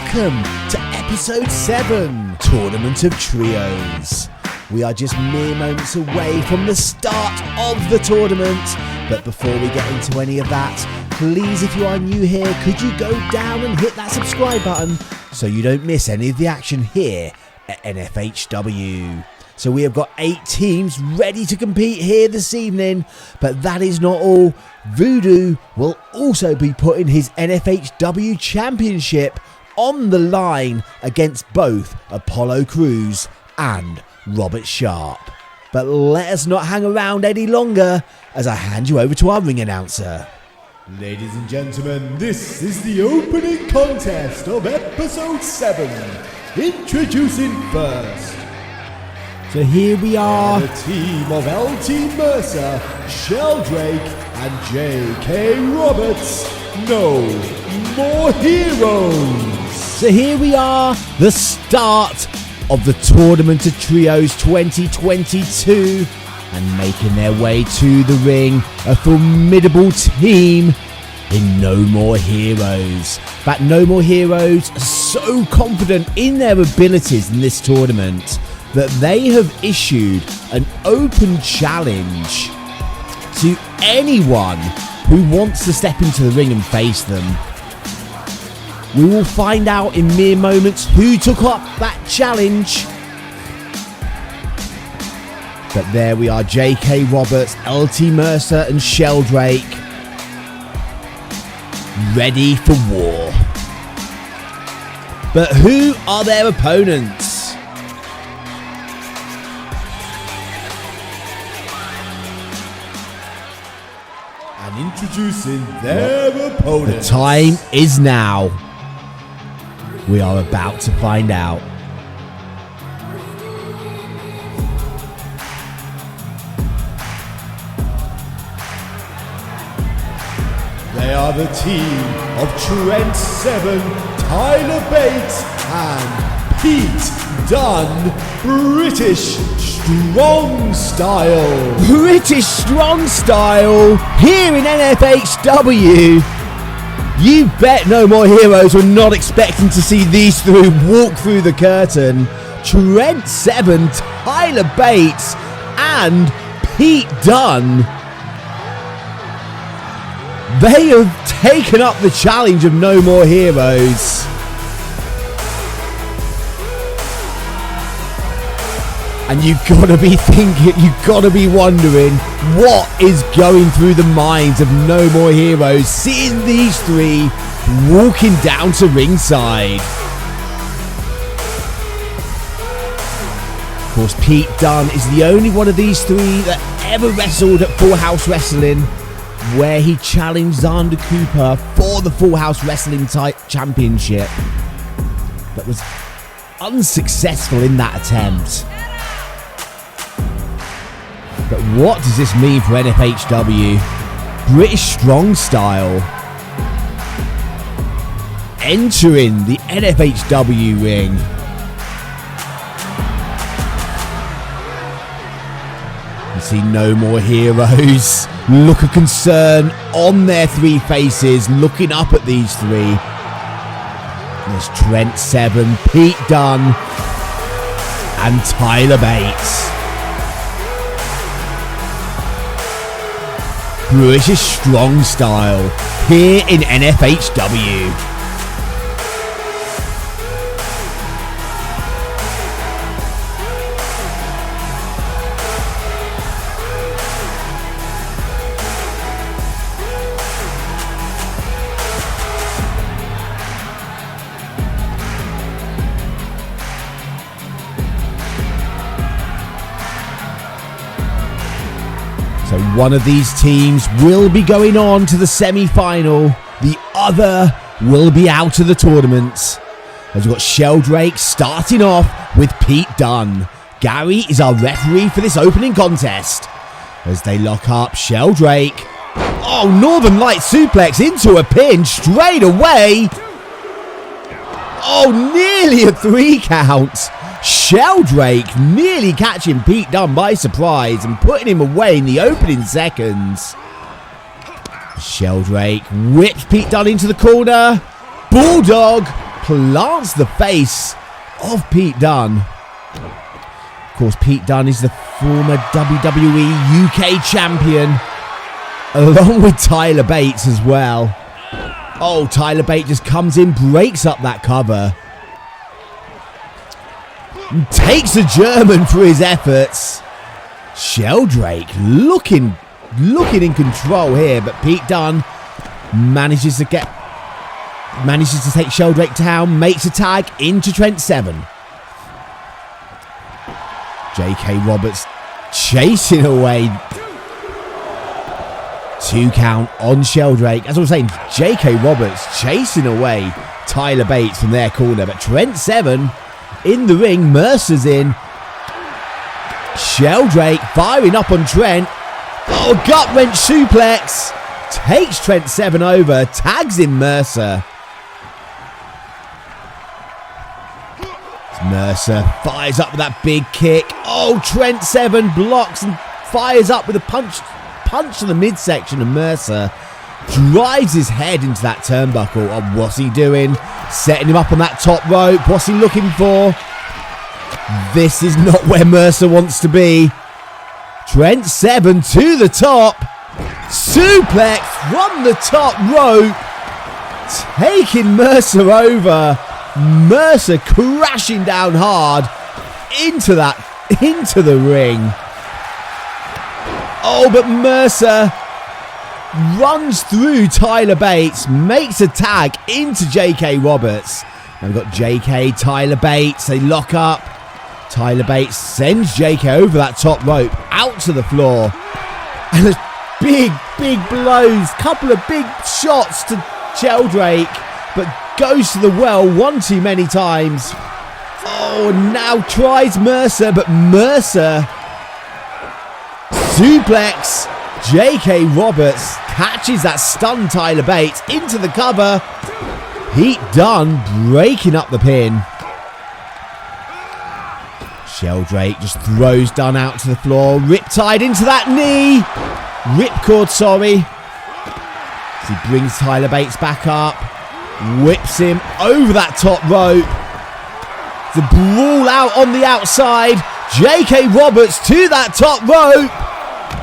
welcome to episode 7, Tournament of Trios. We are just mere moments away from the start of the tournament, but before we get into any of that, please, if you are new here, could you go down and hit that subscribe button so you don't miss any of the action here at N-FHW. So we have got 8 teams ready to compete here this evening, but that is not all. Voodoo will also be putting his N-FHW championship on the line against both Apollo Crews and Robert Sharpe. But let us not hang around any longer as I hand you over to our ring announcer. Ladies and gentlemen, this is the opening contest of episode 7. Introducing first, so here we are, the team of LT Mercer, Sheldrake and J.K. Roberts, No More Heroes. So here we are, the start of the Tournament of Trios 2022, and making their way to the ring, a formidable team in No More Heroes. But No More Heroes are so confident in their abilities in this tournament that they have issued an open challenge to anyone who wants to step into the ring and face them. We will find out in mere moments who took up that challenge. But there we are, J.K. Roberts, LT Mercer and Sheldrake, ready for war. But who are their opponents? And introducing their opponents. The time is now. We are about to find out. They are the team of Trent 7, Tyler Bates and Pete Dunn, British Strong Style. British Strong Style here in N-FHW. You bet No More Heroes were not expecting to see these three walk through the curtain. Trent 7, Tyler Bates and Pete Dunn. They have taken up the challenge of No More Heroes. And you've got to be thinking, you've got to be wondering what is going through the minds of No More Heroes seeing these three walking down to ringside. Of course, Pete Dunn is the only one of these three that ever wrestled at Full House Wrestling, where he challenged Xander Cooper for the Full House Wrestling Championship, but was unsuccessful in that attempt. But what does this mean for N-FHW? British Strong Style entering the N-FHW ring. You see No More Heroes, look of concern on their three faces, looking up at these three. There's Trent 7, Pete Dunn and Tyler Bates. British Strong Style here in N-FHW. So one of these teams will be going on to the semi-final. The other will be out of the tournament. As we've got Sheldrake starting off with Pete Dunn. Gary is our referee for this opening contest. As they lock up, Sheldrake. Oh, Northern Light suplex into a pin straight away. Oh, nearly a 3 count. Sheldrake nearly catching Pete Dunn by surprise and putting him away in the opening seconds. Sheldrake whips Pete Dunn into the corner. Bulldog plants the face of Pete Dunne. Of course, Pete Dunne is the former WWE UK champion, along with Tyler Bates as well. Oh, Tyler Bates just comes in, breaks up that cover. And takes a German for his efforts. Sheldrake looking in control here, but Pete Dunne manages to take Sheldrake down, makes a tag into Trent 7. J.K. Roberts chasing away. 2 count on Sheldrake. As I was saying, J.K. Roberts chasing away Tyler Bates from their corner. But Trent 7 in the ring. Mercer's in. Sheldrake firing up on Trent. Oh, gut wrench suplex. Takes Trent 7 over. Tags in Mercer. Mercer fires up with that big kick. Oh, Trent 7 blocks and fires up with a punch to the midsection, and Mercer drives his head into that turnbuckle. Oh, what's he doing? Setting him up on that top rope. What's he looking for? This is not where Mercer wants to be. Trent 7 to the top. Suplex from the top rope. Taking Mercer over. Mercer crashing down hard into the ring. Oh, but Mercer runs through Tyler Bates, makes a tag into J.K. Roberts. And we've got J.K., Tyler Bates, they lock up. Tyler Bates sends J.K. over that top rope, out to the floor. And there's big blows, couple of big shots to Sheldrake, but goes to the well one too many times. Oh, now tries Mercer, but Mercer suplex. J.K. Roberts catches that stunned Tyler Bates into the cover. Pete Dunne breaking up the pin. Sheldrake just throws Dunne out to the floor. Riptide into that knee. Ripcord, sorry. As he brings Tyler Bates back up. Whips him over that top rope. The brawl out on the outside. J.K. Roberts to that top rope.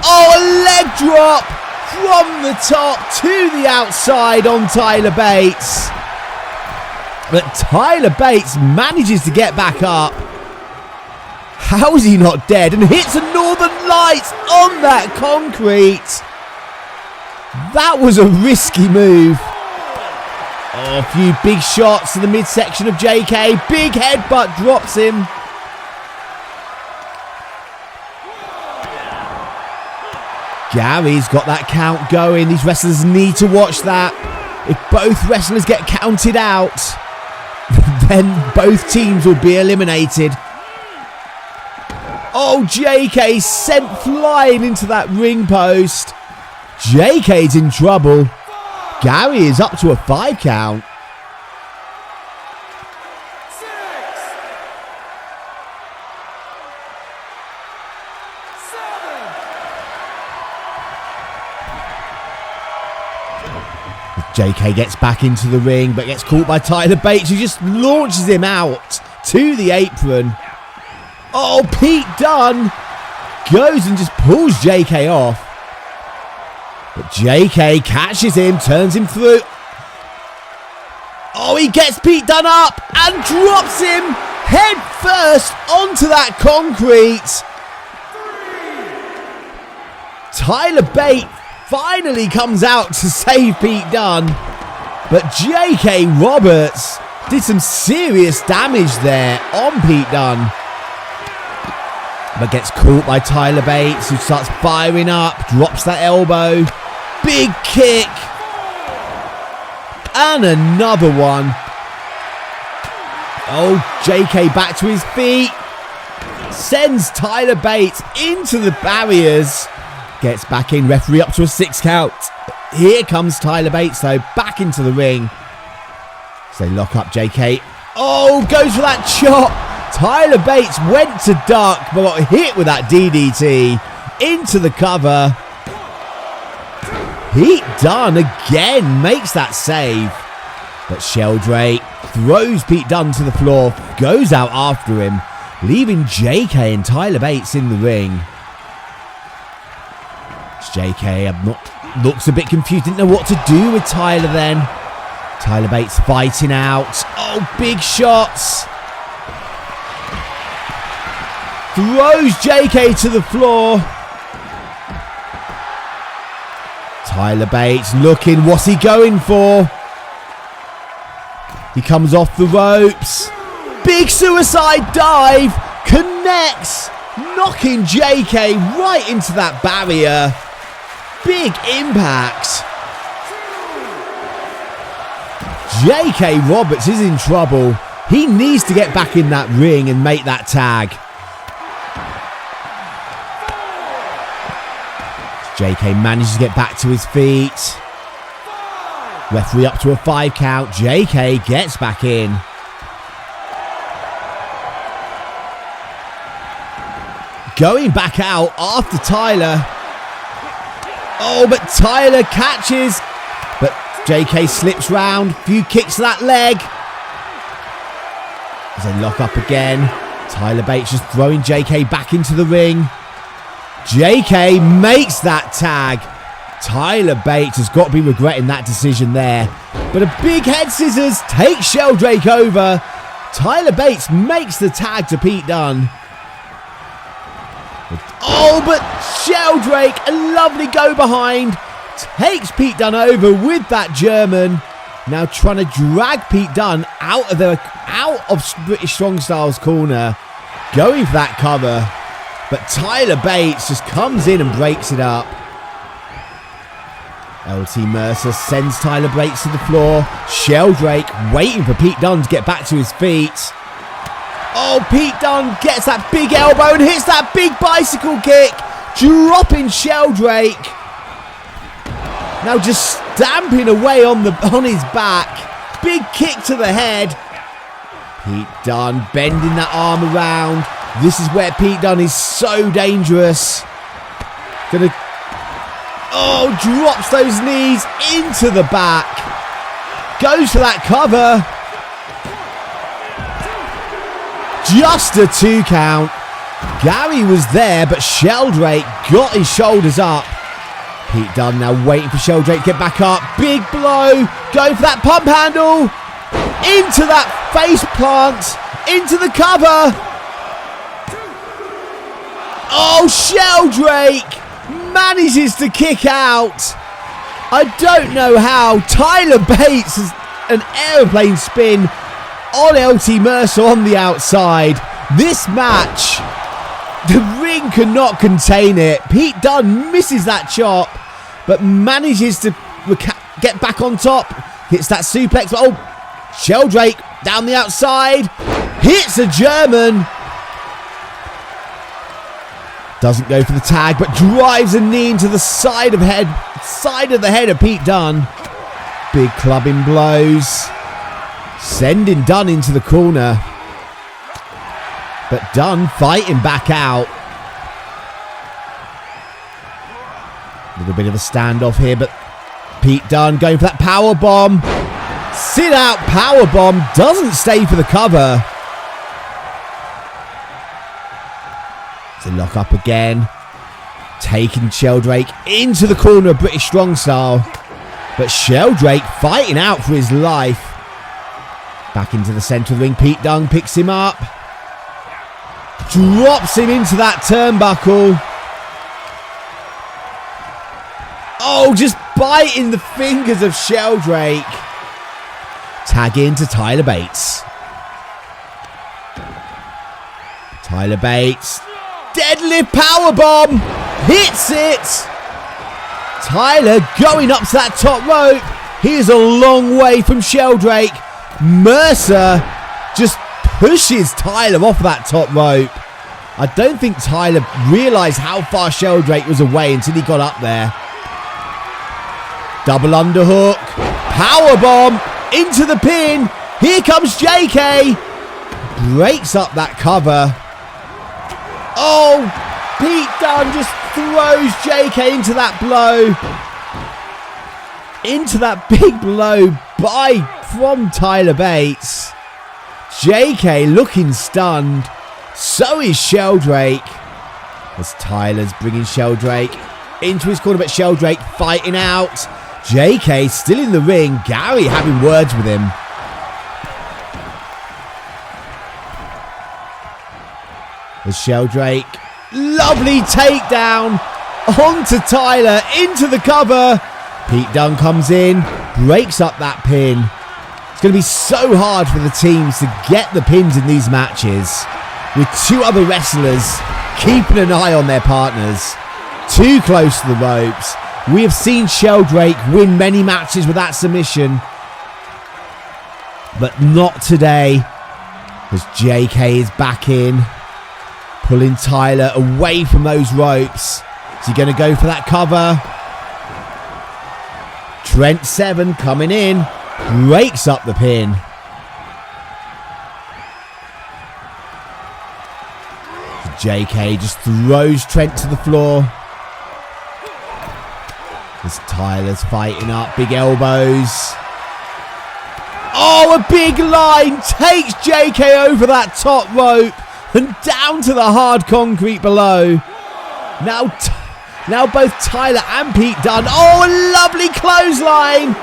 Oh, a leg drop from the top to the outside on Tyler Bates. But Tyler Bates manages to get back up. How is he not dead? And hits a Northern Lights on that concrete. That was a risky move. Oh, a few big shots to the midsection of JK. Big headbutt drops him. Gary's got that count going. These wrestlers need to watch that. If both wrestlers get counted out, then both teams will be eliminated. Oh, JK sent flying into that ring post. JK's in trouble. Gary is up to a 5 count. JK gets back into the ring, but gets caught by Tyler Bates, who just launches him out to the apron. Oh, Pete Dunne goes and just pulls JK off. But JK catches him, turns him through. Oh, he gets Pete Dunne up and drops him head first onto that concrete. Tyler Bates finally comes out to save Pete Dunne, but J.K. Roberts did some serious damage there on Pete Dunne, but gets caught by Tyler Bates, who starts firing up, drops that elbow, big kick, and another one. Oh, J.K. back to his feet, sends Tyler Bates into the barriers. Gets back in, referee up to a 6 count. Here comes Tyler Bates, though, back into the ring. So they lock up JK. Oh, goes for that chop. Tyler Bates went to duck, but got hit with that DDT. Into the cover. Pete Dunne again makes that save. But Sheldrake throws Pete Dunne to the floor, goes out after him, leaving JK and Tyler Bates in the ring. JK looks a bit confused, didn't know what to do with Tyler then. Tyler Bates fighting out. Oh, big shots. Throws JK to the floor. Tyler Bates looking, what's he going for? He comes off the ropes. Big suicide dive. Connects. Knocking JK right into that barrier. Big impact. JK Roberts is in trouble. He needs to get back in that ring and make that tag. JK manages to get back to his feet. Referee up to a 5 count. JK gets back in. Going back out after Tyler. Oh, but Tyler catches. But JK slips round. Few kicks to that leg. As they lock up again. Tyler Bates just throwing JK back into the ring. JK makes that tag. Tyler Bates has got to be regretting that decision there. But a big head scissors takes Sheldrake over. Tyler Bates makes the tag to Pete Dunne. Oh, but Sheldrake, a lovely go behind, takes Pete Dunne over with that German. Now trying to drag Pete Dunne out of British Strong Style's corner. Going for that cover. But Tyler Bates just comes in and breaks it up. LT Mercer sends Tyler Bates to the floor. Sheldrake waiting for Pete Dunne to get back to his feet. Oh, Pete Dunne gets that big elbow and hits that big bicycle kick. Dropping Sheldrake. Now just stamping away on his back. Big kick to the head. Pete Dunne bending that arm around. This is where Pete Dunne is so dangerous. Drops those knees into the back. Goes for that cover. Just a 2 count. Gary was there, but Sheldrake got his shoulders up. Pete Dunne now waiting for Sheldrake to get back up. Big blow. Going for that pump handle. Into that face plant. Into the cover. Oh, Sheldrake manages to kick out. I don't know how. Tyler Bates has an aeroplane spin on LT Mercer on the outside. This match, the ring cannot contain it. Pete Dunne misses that chop, but manages to get back on top. Hits that suplex. Oh, Sheldrake down the outside. Hits a German. Doesn't go for the tag, but drives a knee into the side of the head of Pete Dunne. Big clubbing blows. Sending Dunne into the corner. But Dunne fighting back out. A little bit of a standoff here, but Pete Dunne going for that power bomb. Sit out power bomb. Doesn't stay for the cover. To lock up again. Taking Sheldrake into the corner of British Strong Style. But Sheldrake fighting out for his life. Back into the centre of the ring. Pete Dunne picks him up. Drops him into that turnbuckle. Oh, just biting the fingers of Sheldrake. Tag into Tyler Bates. Tyler Bates. Deadlift powerbomb. Hits it. Tyler going up to that top rope. He is a long way from Sheldrake. Mercer just pushes Tyler off that top rope. I don't think Tyler realised how far Sheldrake was away until he got up there. Double underhook. Powerbomb into the pin. Here comes JK. Breaks up that cover. Oh, Pete Dunne just throws JK into that blow. Into that big blow by from Tyler Bates. JK looking stunned. So is Sheldrake. As Tyler's bringing Sheldrake into his corner, but Sheldrake fighting out. JK still in the ring. Gary having words with him. As Sheldrake, lovely takedown onto Tyler, into the cover. Pete Dunne comes in, breaks up that pin. It's going to be so hard for the teams to get the pins in these matches, with two other wrestlers keeping an eye on their partners. Too close to the ropes. We have seen Sheldrake win many matches with that submission, but not today, as JK is back in, pulling Tyler away from those ropes. Is he going to go for that cover? Trent 7 coming in, breaks up the pin. JK just throws Trent to the floor. As Tyler's fighting up, big elbows. Oh, a big line takes JK over that top rope and down to the hard concrete below. Now both Tyler and Pete Dunne. Oh, a lovely clothesline.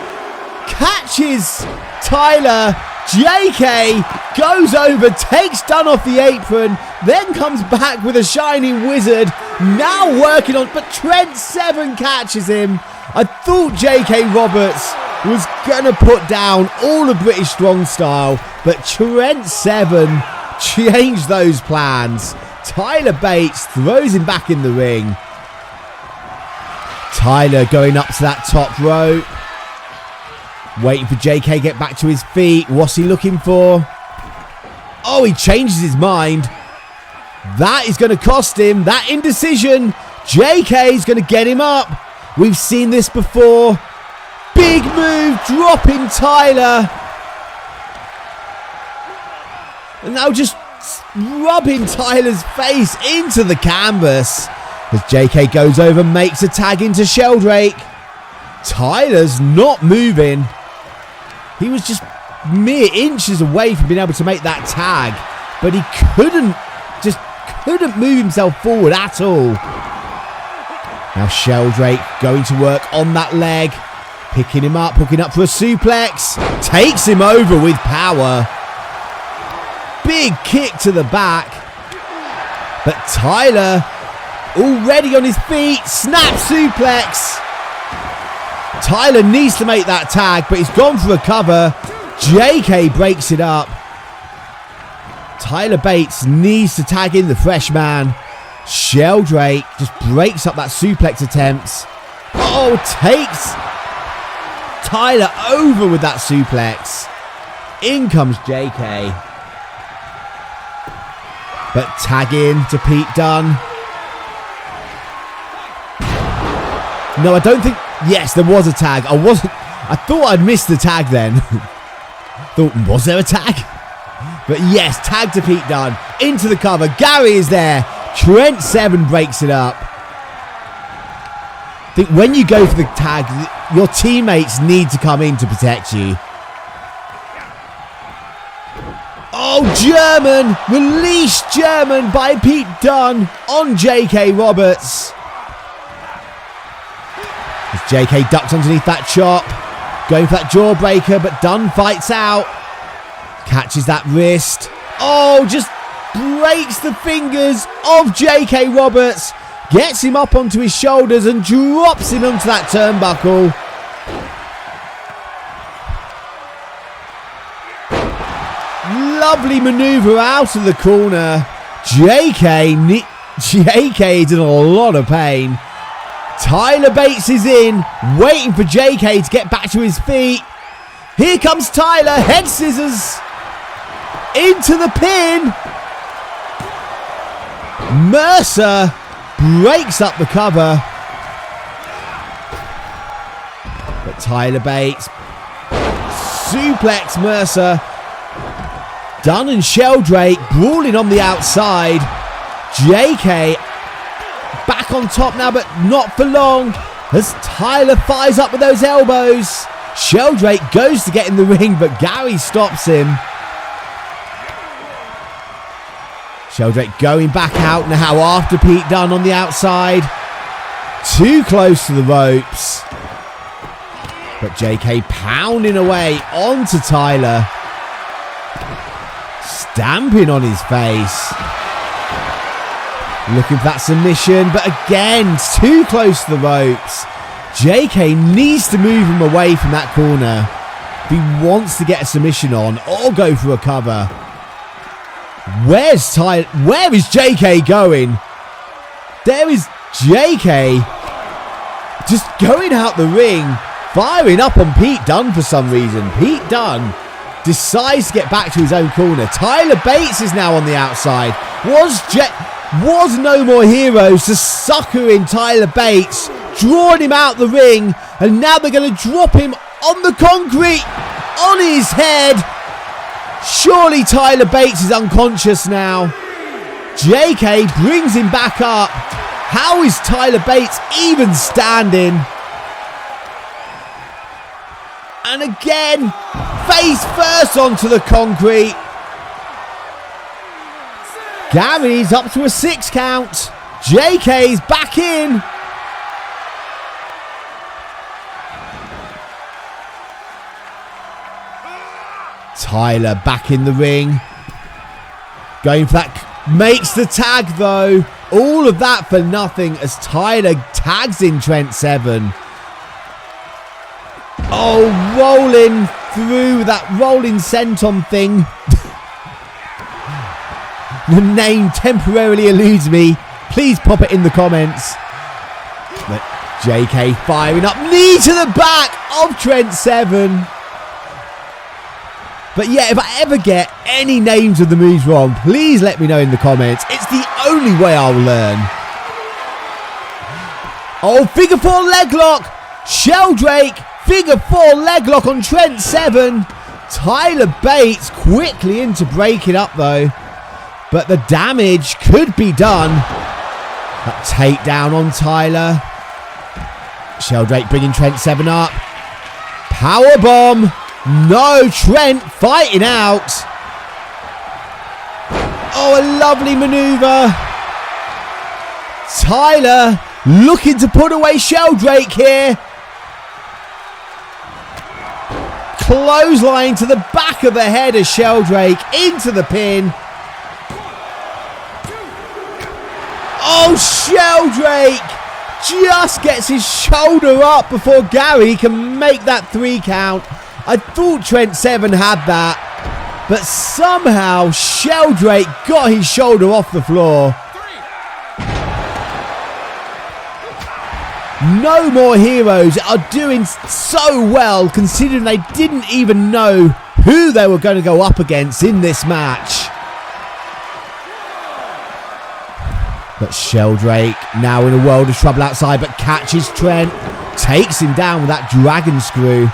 Catches Tyler. JK goes over, takes Dunne off the apron, then comes back with a shining wizard. Now working on, but Trent 7 catches him. I thought JK Roberts was going to put down all of British Strong Style, but Trent 7 changed those plans. Tyler Bates throws him back in the ring. Tyler going up to that top rope. Waiting for JK to get back to his feet. What's he looking for? Oh, he changes his mind. That is going to cost him. That indecision. JK is going to get him up. We've seen this before. Big move, dropping Tyler. And now just rubbing Tyler's face into the canvas. As JK goes over, makes a tag into Sheldrake. Tyler's not moving. He was just mere inches away from being able to make that tag, but he couldn't move himself forward at all. Now Sheldrake going to work on that leg, picking him up, hooking up for a suplex, takes him over with power. Big kick to the back, but Tyler already on his feet, snap suplex. Tyler needs to make that tag, but he's gone for a cover. JK breaks it up. Tyler Bates needs to tag in the fresh man. Sheldrake just breaks up that suplex attempts. Oh, takes Tyler over with that suplex. In comes JK. But tag in to Pete Dunne. No, I don't think... Yes, there was a tag. I thought I'd missed the tag then. Thought, was there a tag? But yes, tag to Pete Dunne. Into the cover. Gary is there. Trent 7 breaks it up. I think when you go for the tag, your teammates need to come in to protect you. Oh, German! Release German by Pete Dunne on JK Roberts. As JK ducks underneath that chop. Going for that jawbreaker, but Dunne fights out. Catches that wrist. Oh, just breaks the fingers of JK Roberts. Gets him up onto his shoulders and drops him onto that turnbuckle. Lovely manoeuvre out of the corner. JK is in a lot of pain. Tyler Bates is in, waiting for JK to get back to his feet. Here comes Tyler, head scissors into the pin. Mercer breaks up the cover. But Tyler Bates, suplex Mercer. Dunne and Sheldrake brawling on the outside. JK back on top now, but not for long, as Tyler fires up with those elbows. Sheldrake goes to get in the ring, but Gary stops him. Sheldrake going back out now after Pete Dunne on the outside. Too close to the ropes. But JK pounding away onto Tyler. Stamping on his face. Looking for that submission, but again, too close to the ropes. JK needs to move him away from that corner if he wants to get a submission on or go for a cover. Where's Tyler? Where is JK going? There is JK just going out the ring, firing up on Pete Dunne for some reason. Pete Dunne decides to get back to his own corner. Tyler Bates is now on the outside. Was No More Heroes to sucker in Tyler Bates, drawing him out the ring, and now they're going to drop him on the concrete, on his head. Surely Tyler Bates is unconscious now. JK brings him back up. How is Tyler Bates even standing? And again, face first onto the concrete. Gary's up to a 6 count. JK's back in. Tyler back in the ring. Going for that. Makes the tag though. All of that for nothing as Tyler tags in Trent 7. Oh, rolling through that rolling senton thing. The name temporarily eludes me. Please pop it in the comments. But JK firing up. Knee to the back of Trent 7. But yeah, if I ever get any names of the moves wrong, please let me know in the comments. It's the only way I'll learn. Oh, figure 4 leg lock. Sheldrake, figure 4 leg lock on Trent 7. Tyler Bates quickly in to break it up though. But the damage could be done. That takedown on Tyler. Sheldrake bringing Trent 7 up. Powerbomb. No, Trent fighting out. Oh, a lovely maneuver. Tyler looking to put away Sheldrake here. Clothesline to the back of the head of Sheldrake into the pin. Oh, Sheldrake just gets his shoulder up before Gary can make that 3 count. I thought Trent 7 had that, but somehow Sheldrake got his shoulder off the floor. No More Heroes are doing so well considering they didn't even know who they were going to go up against in this match. But Sheldrake now in a world of trouble outside, but catches Trent, takes him down with that dragon screw.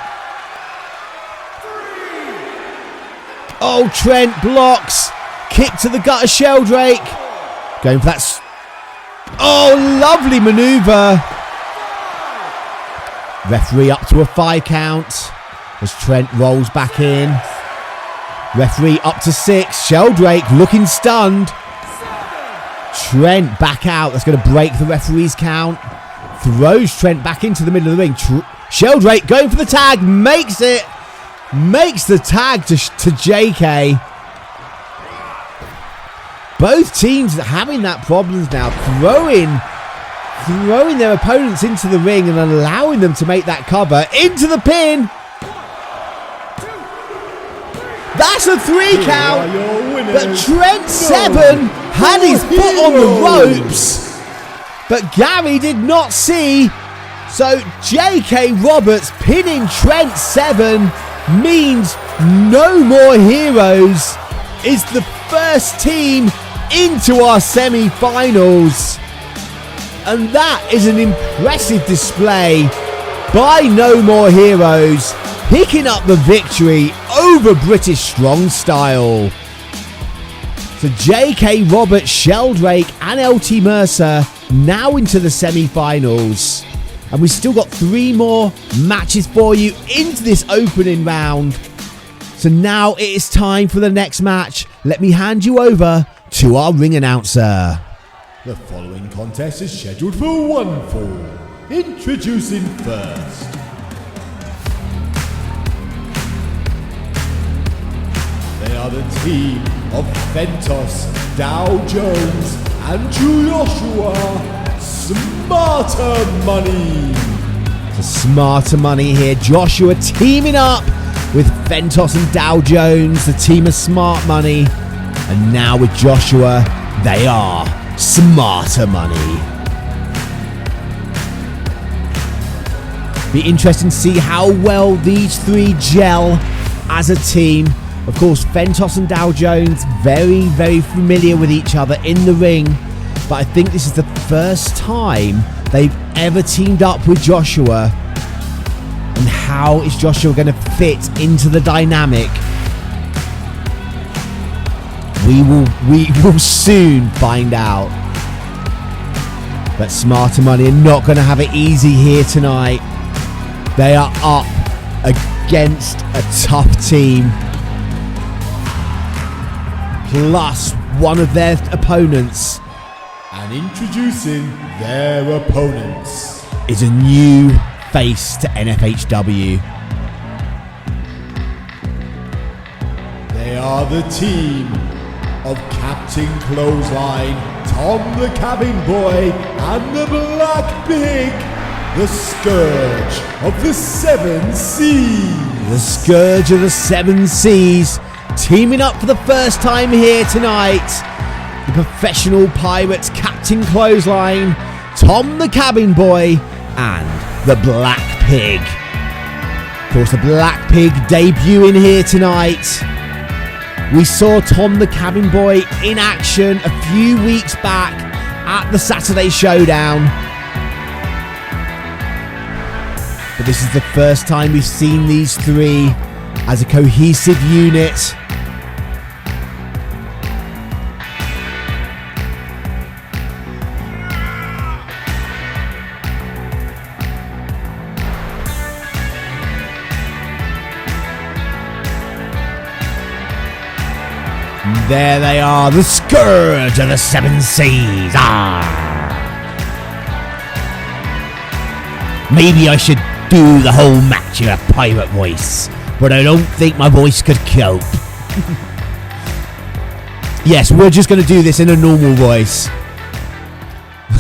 Oh, Trent blocks. Kick to the gut of Sheldrake. Going for that. Oh, lovely maneuver. Referee up to a 5 count as Trent rolls back in. Referee up to 6. Sheldrake looking stunned. Trent back out. That's going to break the referee's count. Throws Trent back into the middle of the ring. Sheldrake going for the tag. Makes it. Makes the tag to JK. Both teams having that problems now. Throwing their opponents into the ring and allowing them to make that cover. Into the pin. That's a 3 count. But Trent 7 had his foot on the ropes. But Gary did not see. So J.K. Roberts pinning Trent 7 means No More Heroes is the first team into our semi-finals. And that is an impressive display by No More Heroes, picking up the victory over British Strong Style. So J.K. Roberts, Sheldrake and LT Mercer now into the semi-finals. And we've still got 3 more matches for you into this opening round. So now it is time for the next match. Let me hand you over to our ring announcer. The following contest is scheduled for one fall. Introducing first. They are the team of Ventos, Dow Jones, and Joshua Smarter Money. The Smarter Money here. Joshua teaming up with Ventos and Dow Jones, the team of Smart Money. And now with Joshua, they are Smarter Money. Be interesting to see how well these 3 gel as a team. Of course, Ventos and Dow Jones, very, very familiar with each other in the ring. But I think this is the first time they've ever teamed up with Joshua. And how is Joshua going to fit into the dynamic? We will soon find out. But Smarter Money are not going to have it easy here tonight. They are up against a tough team. Plus one of their opponents. And introducing their opponents Is a new face to N-FHW. They are the team of Captain Clothesline, Tom the Cabin Boy, and the Black Pig, the Scourge of the 7 Seas. The Scourge of the 7 Seas teaming up for the first time here tonight. The professional pirates, Captain Clothesline, Tom the Cabin Boy, and the Black Pig. Of course, the Black Pig debuting here tonight. We saw Tom the Cabin Boy in action a few weeks back at the Saturday Showdown. But this is the first time we've seen these 3 as a cohesive unit. There they are, the Scourge of the 7 Seas. Maybe I should do the whole match in a pirate voice, but I don't think my voice could cope. Yes, we're just going to do this in a normal voice.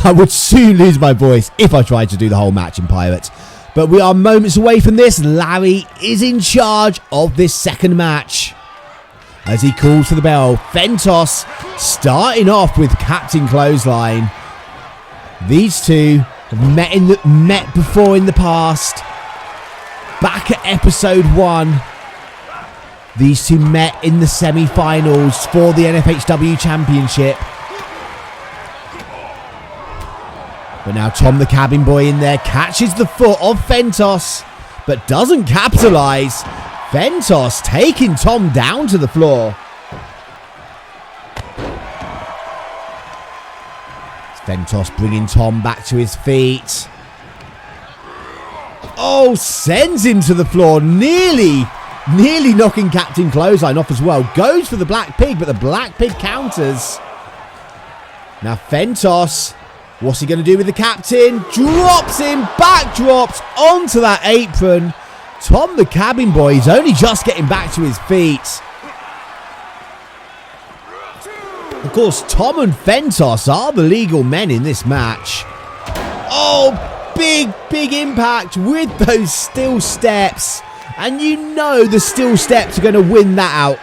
I would soon lose my voice if I tried to do the whole match in pirate. But we are moments away from this. Larry is in charge of this second match. As he calls for the bell, Ventos starting off with Captain Clothesline. These 2 have met before in the past. Back at episode 1, these 2 met in the semi-finals for the N-FHW Championship. But now Tom the Cabin Boy in there catches the foot of Ventos, but doesn't capitalise. Ventos taking Tom down to the floor. Ventos bringing Tom back to his feet. Oh, sends him to the floor. Nearly knocking Captain Clothesline off as well. Goes for the Black Pig, but the Black Pig counters. Now Ventos, what's he going to do with the captain? Drops him, backdrops onto that apron. Tom the Cabin Boy is only just getting back to his feet. Of course, Tom and Ventos are the legal men in this match. Oh, big impact with those steel steps. And you know the steel steps are going to win that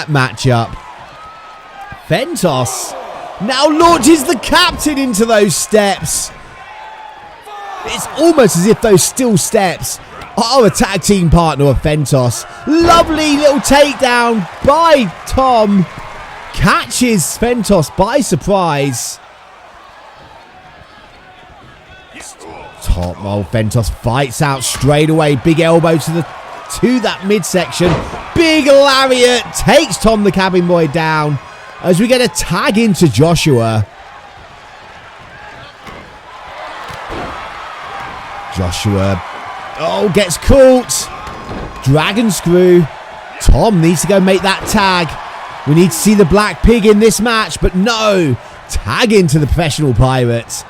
matchup. Ventos now launches the captain into those steps. It's almost as if those steel steps are a tag team partner of Ventos. Lovely little takedown by Tom. Catches Ventos by surprise. Top roll. Ventos fights out straight away. Big elbow to that midsection. Big lariat takes Tom the Cabin Boy down as we get a tag into Joshua. Joshua, gets caught. Dragon screw. Tom needs to go make that tag. We need to see the Black Pig in this match, but no. Tag into the Professional Pirates.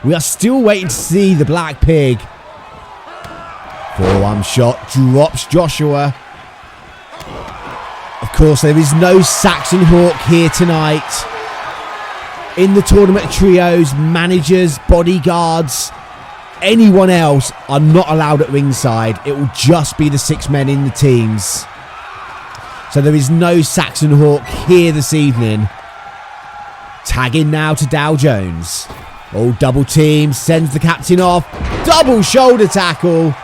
We are still waiting to see the Black Pig. Forearm shot drops Joshua. Of course, there is no Saxon Hawk here tonight. In the Tournament of Trios, managers, bodyguards, anyone else are not allowed at ringside. It will just be the 6 men in the teams. So there is no Saxon Hawk here this evening. Tagging now to Dow Jones. Double team, sends the captain off. Double shoulder tackle.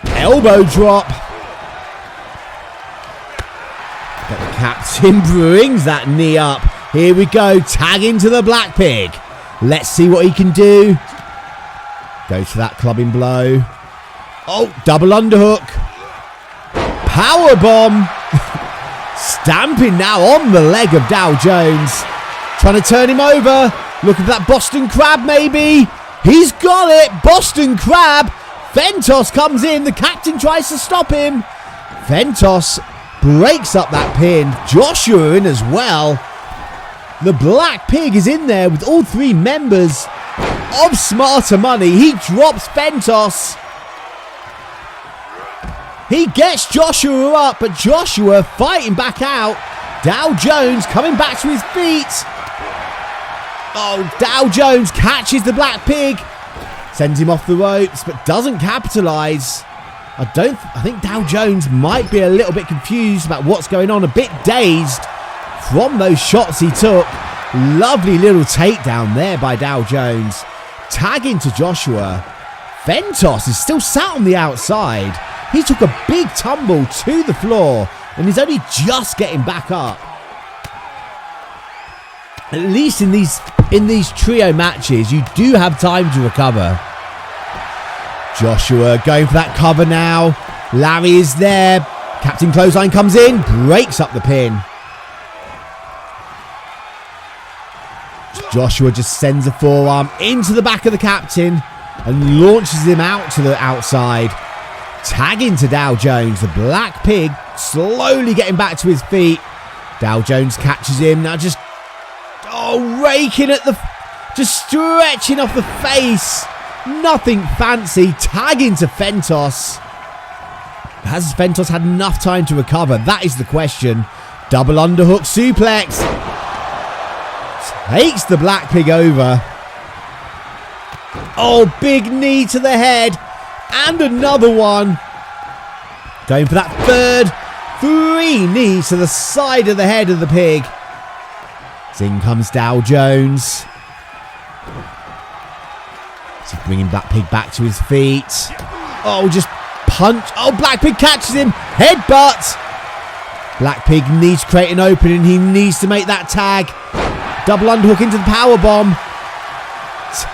Elbow drop. But the captain brings that knee up. Here we go, tag into the Black Pig. Let's see what he can do. Goes for that clubbing blow. Double underhook. Power bomb. Stamping now on the leg of Dow Jones. Trying to turn him over. Looking for that Boston Crab maybe. He's got it. Boston Crab. Ventos comes in. The captain tries to stop him. Ventos breaks up that pin. Joshua in as well. The Black Pig is in there with all 3 members of Smarter Money. He drops Ventos. He gets Joshua up, but Joshua fighting back out. Dow Jones coming back to his feet. Dow Jones catches the Black Pig. Sends him off the ropes, but doesn't capitalise. I think Dow Jones might be a little bit confused about what's going on. A bit dazed from those shots he took. Lovely little takedown there by Dow Jones. Tagging to Joshua. Ventos is still sat on the outside. He took a big tumble to the floor and he's only just getting back up. At least in these trio matches, you do have time to recover. Joshua going for that cover now. Larry is there. Captain Clothesline comes in, breaks up the pin. Joshua just sends a forearm into the back of the captain and launches him out to the outside. Tagging to Dow Jones. The Black Pig slowly getting back to his feet. Dow Jones catches him. Now just raking at the... just stretching off the face. Nothing fancy. Tagging to Ventos. Has Ventos had enough time to recover? That is the question. Double underhook suplex. Takes the Black Pig over. Big knee to the head. And another one. Going for that third. 3 knees to the side of the head of the pig. In comes Dow Jones. So bringing Black Pig back to his feet. Just punch. Black Pig catches him. Headbutt. Black Pig needs to create an opening. He needs to make that tag. Double underhook into the power bomb.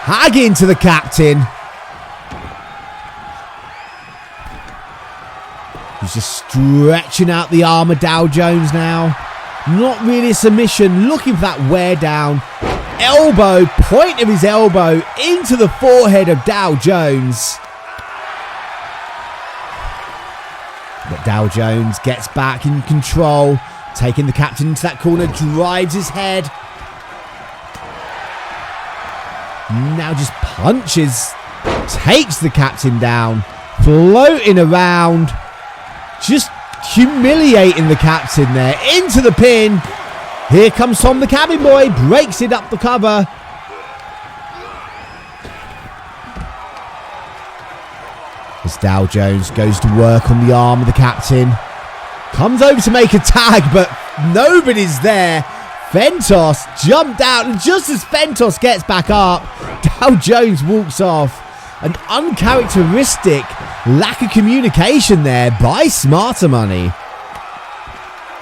Tag into the captain. He's just stretching out the arm of Dow Jones now. Not really a submission. Looking for that wear down. Elbow. Point of his elbow into the forehead of Dow Jones. But Dow Jones gets back in control. Taking the captain into that corner. Drives his head. Now just punches. Takes the captain down. Floating around. Just humiliating the captain there. Into the pin. Here comes Tom the cabin boy. Breaks it up the cover. As Dow Jones goes to work on the arm of the captain. Comes over to make a tag, but nobody's there. Ventos jumped out, and just as Ventos gets back up, Dow Jones walks off. An uncharacteristic lack of communication there by Smarter Money.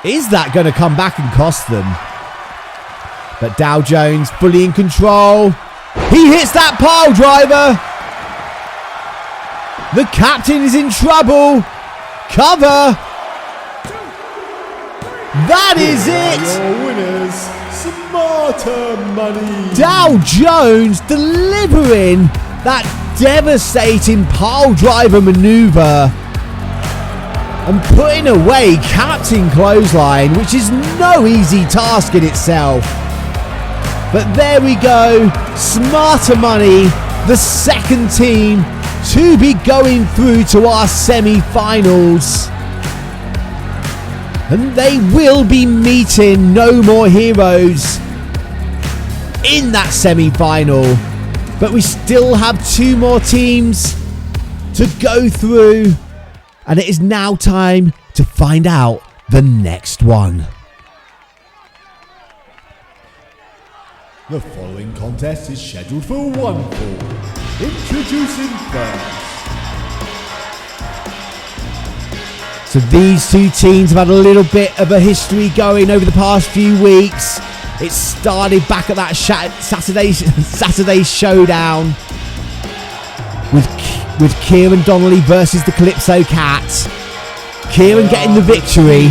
Is that going to come back and cost them? But Dow Jones fully in control. He hits that pile driver. The captain is in trouble. Cover. That is it. Your winners, Smarter Money. Dow Jones delivering that devastating pile driver maneuver and putting away Captain Clothesline, which is no easy task in itself. But there we go, Smarter Money, the second team to be going through to our semi-finals. And they will be meeting No More Heroes in that semi-final. But we still have 2 more teams to go through. And it is now time to find out the next one. The following contest is scheduled for one fall. Introducing first. So these 2 teams have had a little bit of a history going over the past few weeks. It started back at that Saturday showdown with Kieran Donnelly versus the Calypso Cat. Kieran getting the victory.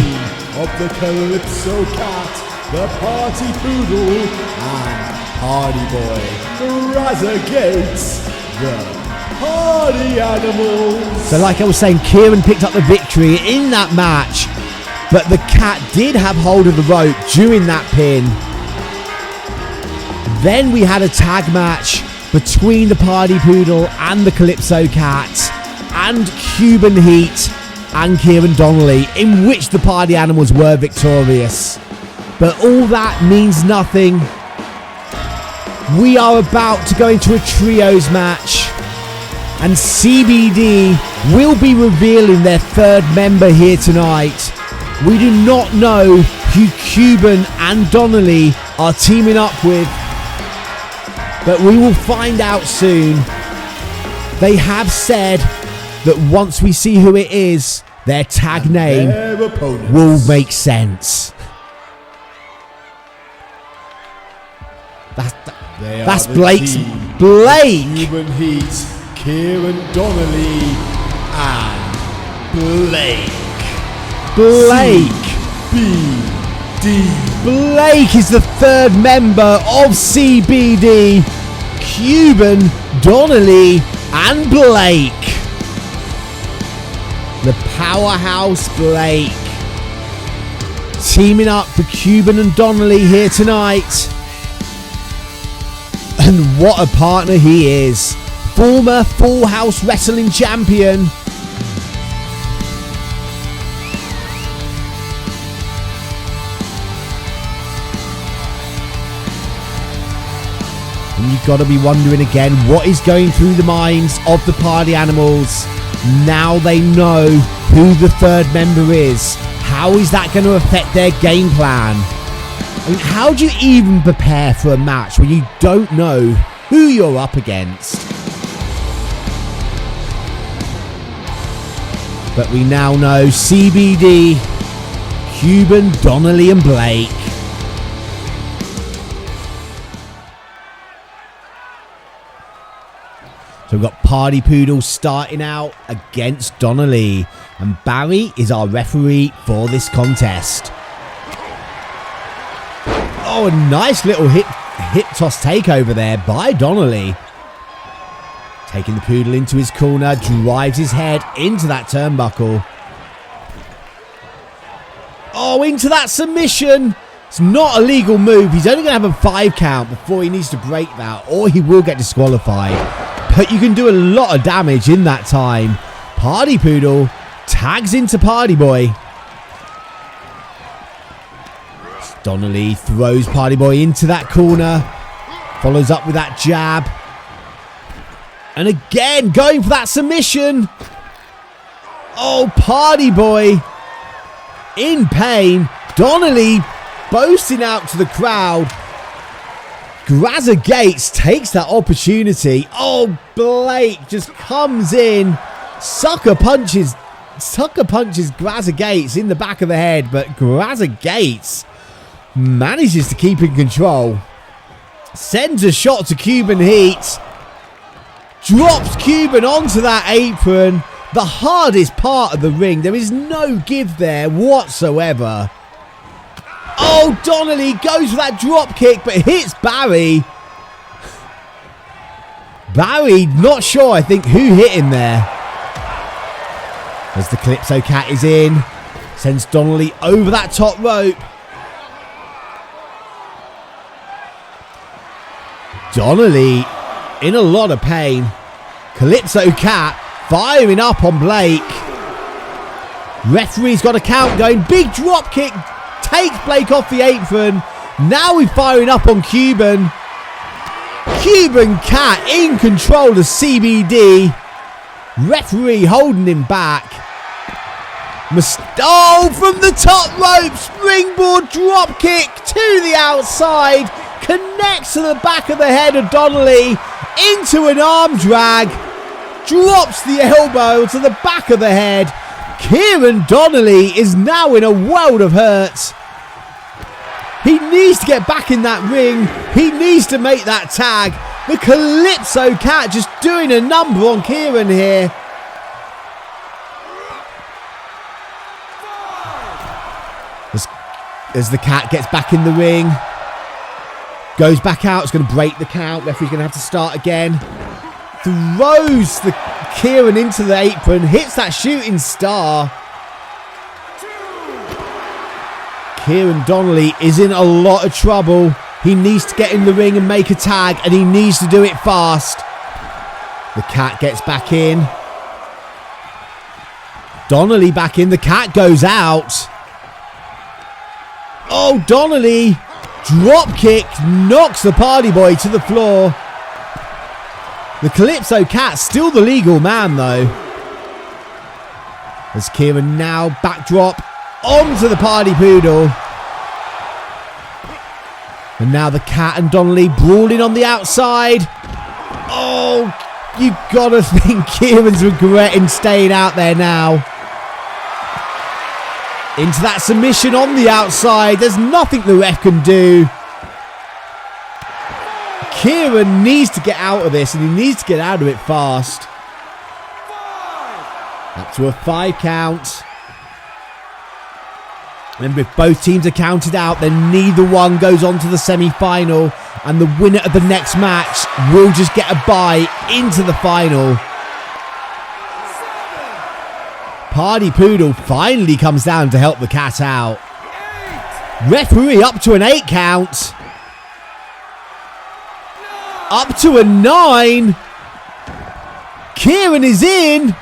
Of the Calypso Cat, the Party Poodle, and Party Boy, Razor Gates, the Party Animals. So like I was saying, Kieran picked up the victory in that match, but the Cat did have hold of the rope during that pin. Then we had a tag match between the Party Poodle and the Calypso Cat and Cuban Heat and Kieran Donnelly, in which the Party Animals were victorious. But all that means nothing. We are about to go into a trios match, and C.B.D will be revealing their 3rd member here tonight. We do not know who Cuban and Donnelly are teaming up with, but we will find out soon. They have said that once we see who it is, their tag name will make sense. That's Blake's Blake. Cuban Heat, Kieran Donnelly, and Blake. C.B.D. Blake is the 3rd member of C.B.D. Cuban, Donnelly, and Blake. The powerhouse Blake teaming up for Cuban and Donnelly here tonight. And what a partner he is. Former Full House Wrestling champion. And you've got to be wondering again, what is going through the minds of the Party Animals now they know who the 3rd member is? How is that going to affect their game plan? I mean, how do you even prepare for a match when you don't know who you're up against? But we now know C.B.D, Cuban, Donnelly, and Blake. So we've got Party Poodle starting out against Donnelly. And Barry is our referee for this contest. Oh, a nice little hip toss takeover there by Donnelly. Taking the Poodle into his corner, drives his head into that turnbuckle. Oh, into that submission. It's not a legal move. He's only going to have a 5 count before he needs to break that, or he will get disqualified. But you can do a lot of damage in that time. Party Poodle tags into Party Boy. Donnelly throws Party Boy into that corner. Follows up with that jab. And again, going for that submission. Oh, Party Boy in pain. Donnelly boasting out to the crowd. Grazer Gates takes that opportunity. Oh, Blake just comes in. Sucker punches Grazer Gates in the back of the head. But Grazer Gates manages to keep in control. Sends a shot to Cuban Heat. Drops Cuban onto that apron. The hardest part of the ring. There is no give there whatsoever. Oh, Donnelly goes for that drop kick, but hits Barry. Barry, not sure, I think, who hit him there. As the Calypso Cat is in. Sends Donnelly over that top rope. Donnelly in a lot of pain. Calypso Cat firing up on Blake. Referee's got a count going. Big drop kick. Takes Blake off the apron. Now we're firing up on Cuban. Cuban Cat in control of C.B.D. Referee holding him back. From the top rope. Springboard drop kick to the outside. Connects to the back of the head of Donnelly. Into an arm drag. Drops the elbow to the back of the head. Kieran Donnelly is now in a world of hurt. He needs to get back in that ring. He needs to make that tag. The Calypso Cat just doing a number on Kieran here. As the Cat gets back in the ring. Goes back out. It's going to break the count. Referee's going to have to start again. Throws the Kieran into the apron. Hits that shooting star. Kieran Donnelly is in a lot of trouble. He needs to get in the ring and make a tag, and he needs to do it fast. The Cat gets back in. Donnelly back in. The Cat goes out. Oh, Donnelly. Drop kick. Knocks the party boy to the floor. The Calypso Cat still the legal man, though. As Kieran now backdrop onto the party poodle. And now the Cat and Donnelly brawling on the outside. Oh, you gotta think Kieran's regretting staying out there now. Into that submission on the outside. There's nothing the ref can do. Kieran needs to get out of this, and he needs to get out of it fast. Up to a 5 count. Remember, if both teams are counted out, then neither one goes on to the semi-final, and the winner of the next match will just get a bye into the final. Party Poodle finally comes down to help the Cat out. Referee up to an 8 count. Up to a 9. Kieran is in.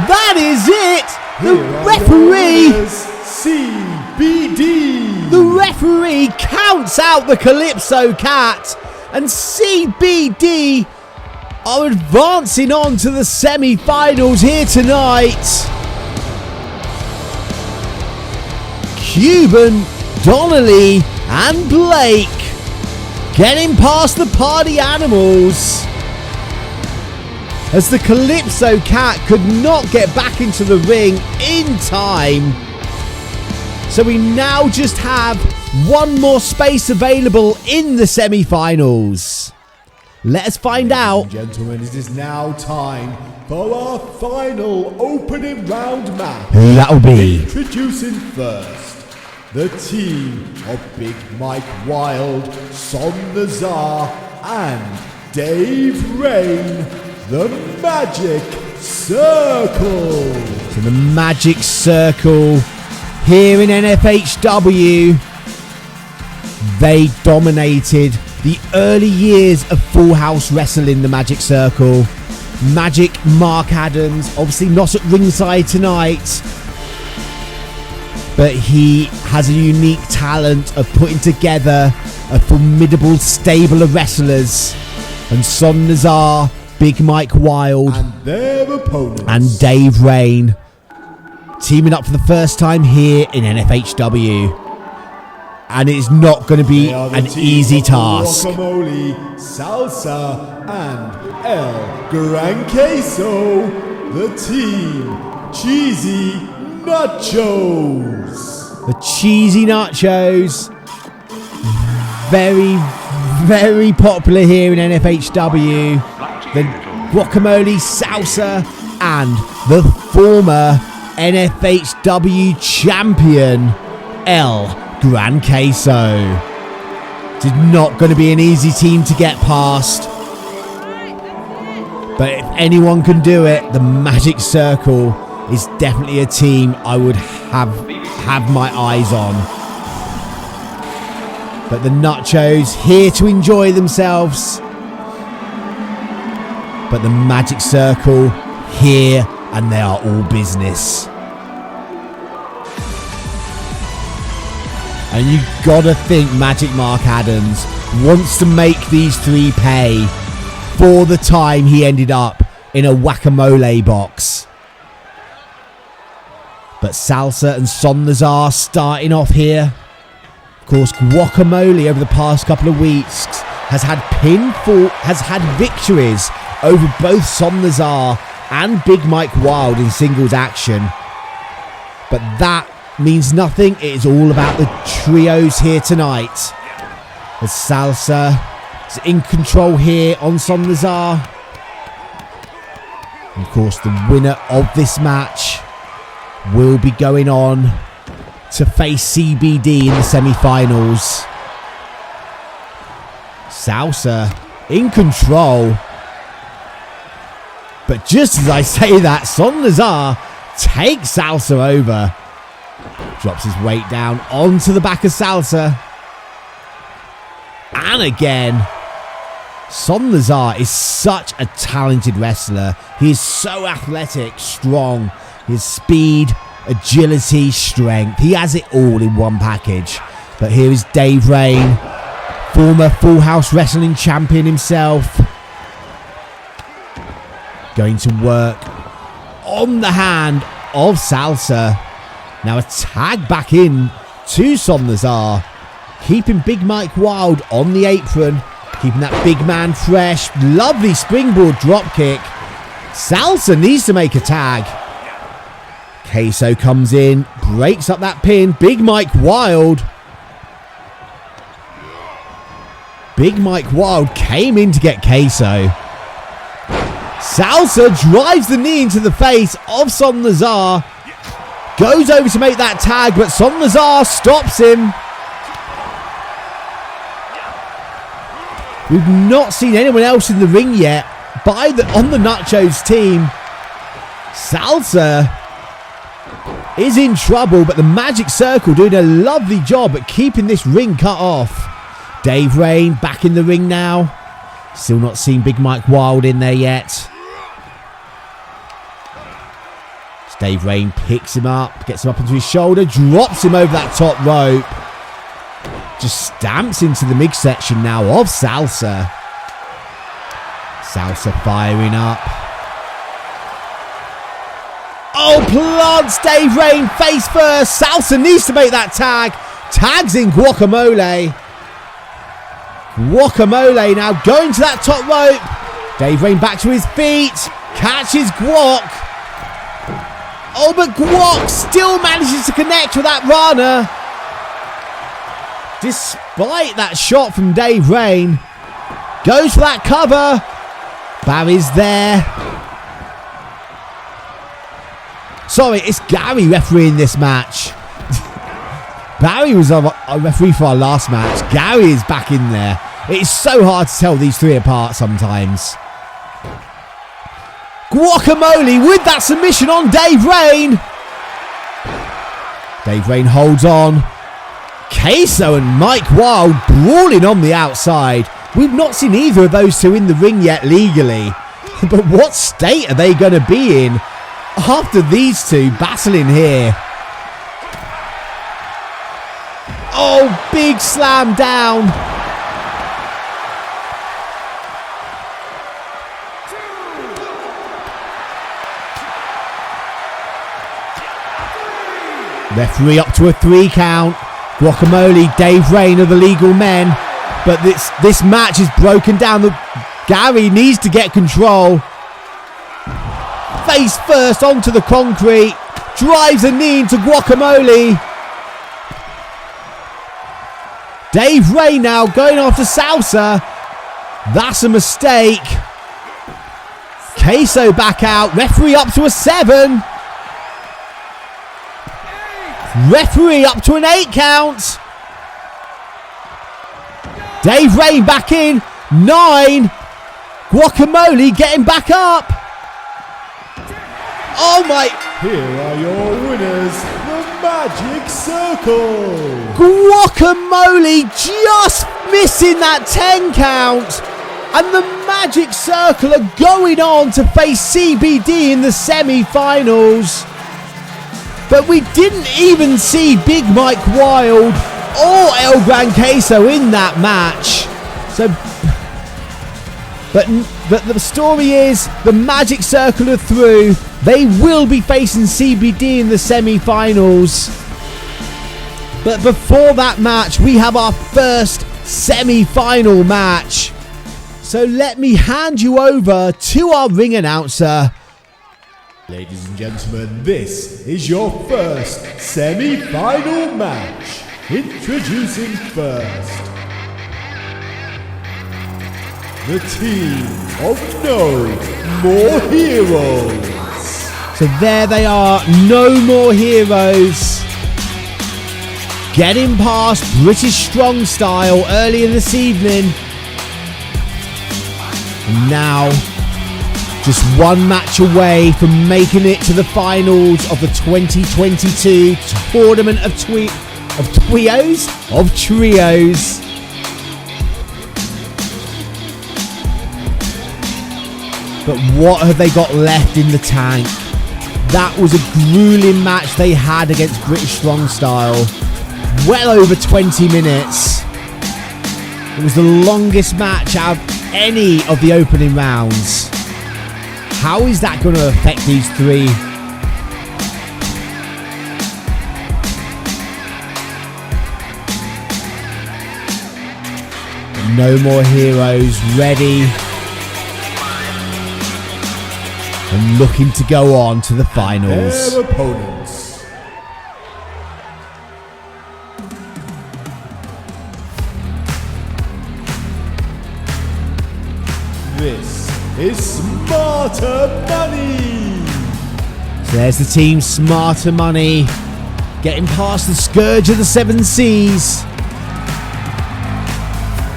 That is it. The referee. C.B.D. The referee counts out the Calypso Cat, and C.B.D. are advancing on to the semi-finals here tonight. Cuban, Donnelly and Blake getting past the party animals. As the Calypso Cat could not get back into the ring in time. So we now just have one more space available in the semi-finals. Let us find out. Gentlemen, it is now time for our final opening round match. Who that'll be. Introducing first, the team of Big Mike Wild, Son Nazar, and Dave Rain, the Magic Circle. So the Magic Circle here in N-FHW. They dominated the early years of Full House Wrestling, the Magic Circle. Magic Mark Adams, obviously not at ringside tonight, but he has a unique talent of putting together a formidable stable of wrestlers. And Son Nazar, Big Mike Wild, and their opponents, and Dave Rain, teaming up for the first time here in N-FHW. And it's not going to be an easy task. Guacamole, Salsa, and El Gran Queso, the team Cheesy Nachos. The Cheesy Nachos, very, very popular here in N-FHW. The Guacamole, Salsa, and the former N-FHW champion, El Gran Queso. It's not going to be an easy team to get past. But if anyone can do it, the Magic Circle is definitely a team I would have my eyes on. But the Nachos here to enjoy themselves. But the Magic Circle here, and they are all business. And you gotta think Magic Mark Adams wants to make these three pay for the time he ended up in a whack-a-mole box. But Salsa and Son Lazar starting off here. Of course, Guacamole over the past couple of weeks has had victories over both Son Lazar and Big Mike Wild in singles action. But that means nothing. It is all about the trios here tonight. As Salsa is in control here on Son Lazar. And of course, the winner of this match will be going on to face C.B.D in the semi-finals. Salsa in control. But just as I say that, Son Lazar takes Salsa over. Drops his weight down onto the back of Salsa. And again, Son Lazar is such a talented wrestler. He is so athletic, strong. His speed, agility, strength. He has it all in one package. But here is Dave Rain, former Full House Wrestling champion himself. Going to work on the hand of Salsa. Now a tag back in to Son Lazar. Keeping Big Mike Wild on the apron. Keeping that big man fresh. Lovely springboard drop kick. Salsa needs to make a tag. Queso comes in. Breaks up that pin. Big Mike Wild. Big Mike Wild came in to get Queso. Salsa drives the knee into the face of Son Lazar. Goes over to make that tag, but Son Lazar stops him. We've not seen anyone else in the ring yet on the Nachos team. Salsa is in trouble, but the Magic Circle doing a lovely job at keeping this ring cut off. Dave Rain back in the ring now. Still not seen Big Mike Wild in there yet. Dave Rain picks him up, gets him up onto his shoulder, drops him over that top rope. Just stamps into the midsection now of Salsa. Salsa firing up. Oh, plants Dave Rain face first. Salsa needs to make that tag. Tags in Guacamole. Guacamole now going to that top rope. Dave Rain back to his feet. Catches Guac. Oh, but Guac still manages to connect with that Rana. Despite that shot from Dave Rain. Goes for that cover. Barry's there. Sorry, it's Gary refereeing this match. Barry was a referee for our last match. Gary is back in there. It is so hard to tell these three apart sometimes. Guacamole with that submission on Dave Rain. Dave Rain holds on. Queso and Mike Wild brawling on the outside. We've not seen either of those two in the ring yet legally. But what state are they going to be in after these two battling here? Oh, big slam down. Referee up to a 3 count. Guacamole, Dave Rain are the legal men. But this match is broken down. Gary needs to get control. Face first onto the concrete. Drives a knee into Guacamole. Dave Rain now going after Salsa. That's a mistake. Queso back out. Referee up to a 7. Referee up to an 8 count. Dave Rain back in. 9. Guacamole getting back up. Oh my. Here are your winners, the Magic Circle. Guacamole just missing that 10 count. And the Magic Circle are going on to face C.B.D in the semi-finals. But we didn't even see Big Mike Wild or El Gran Queso in that match. So, but the story is the Magic Circle are through. They will be facing C.B.D in the semi-finals. But before that match, we have our first semi-final match. So let me hand you over to our ring announcer. Ladies and gentlemen, this is your first semi-final match. Introducing first, the team of No More Heroes. So there they are, No More Heroes. Getting past British Strong Style earlier this evening. And now, just one match away from making it to the finals of the 2022 Tournament of Trios. But what have they got left in the tank? That was a grueling match they had against British Strong Style. Well over 20 minutes. It was the longest match out of any of the opening rounds. How is that going to affect these three? No More Heroes ready and looking to go on to the finals. Their opponents. This is Smarter Money. So there's the team Smarter Money getting past the Scourge of the 7 Seas.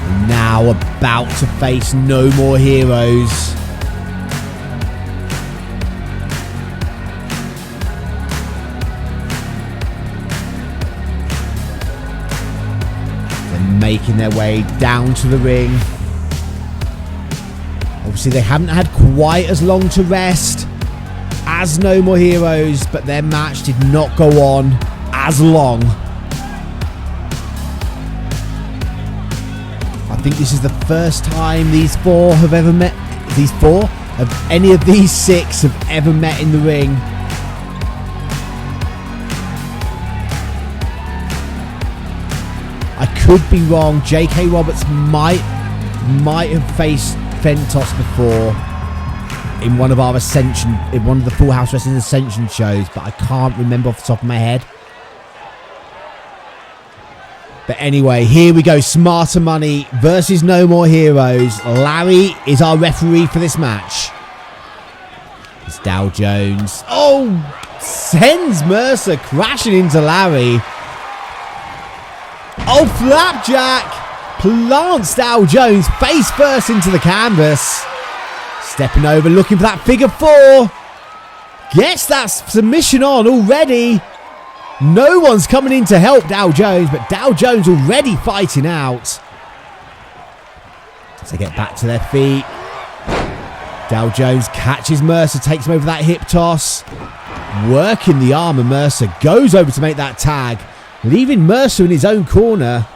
And now about to face No More Heroes. They're making their way down to the ring. Obviously, they haven't had quite as long to rest as No More Heroes, but their match did not go on as long. I think this is the first time these four have ever met. These four? Of any of these 6 have ever met in the ring. I could be wrong. J.K. Roberts might have faced Ventos before in one of our Ascension, in one of the Full House Wrestling Ascension shows, but I can't remember off the top of my head. But anyway, here we go. Smarter Money versus No More Heroes. Larry is our referee for this match. It's Dow Jones. Oh, sends Mercer crashing into Larry. Oh, Flapjack plants Dow Jones face first into the canvas. Stepping over, looking for that figure 4. Gets that submission on already. No one's coming in to help Dow Jones, but Dow Jones already fighting out. As they get back to their feet. Dow Jones catches Mercer, takes him over that hip toss. Working the arm, and Mercer goes over to make that tag, leaving Mercer in his own corner.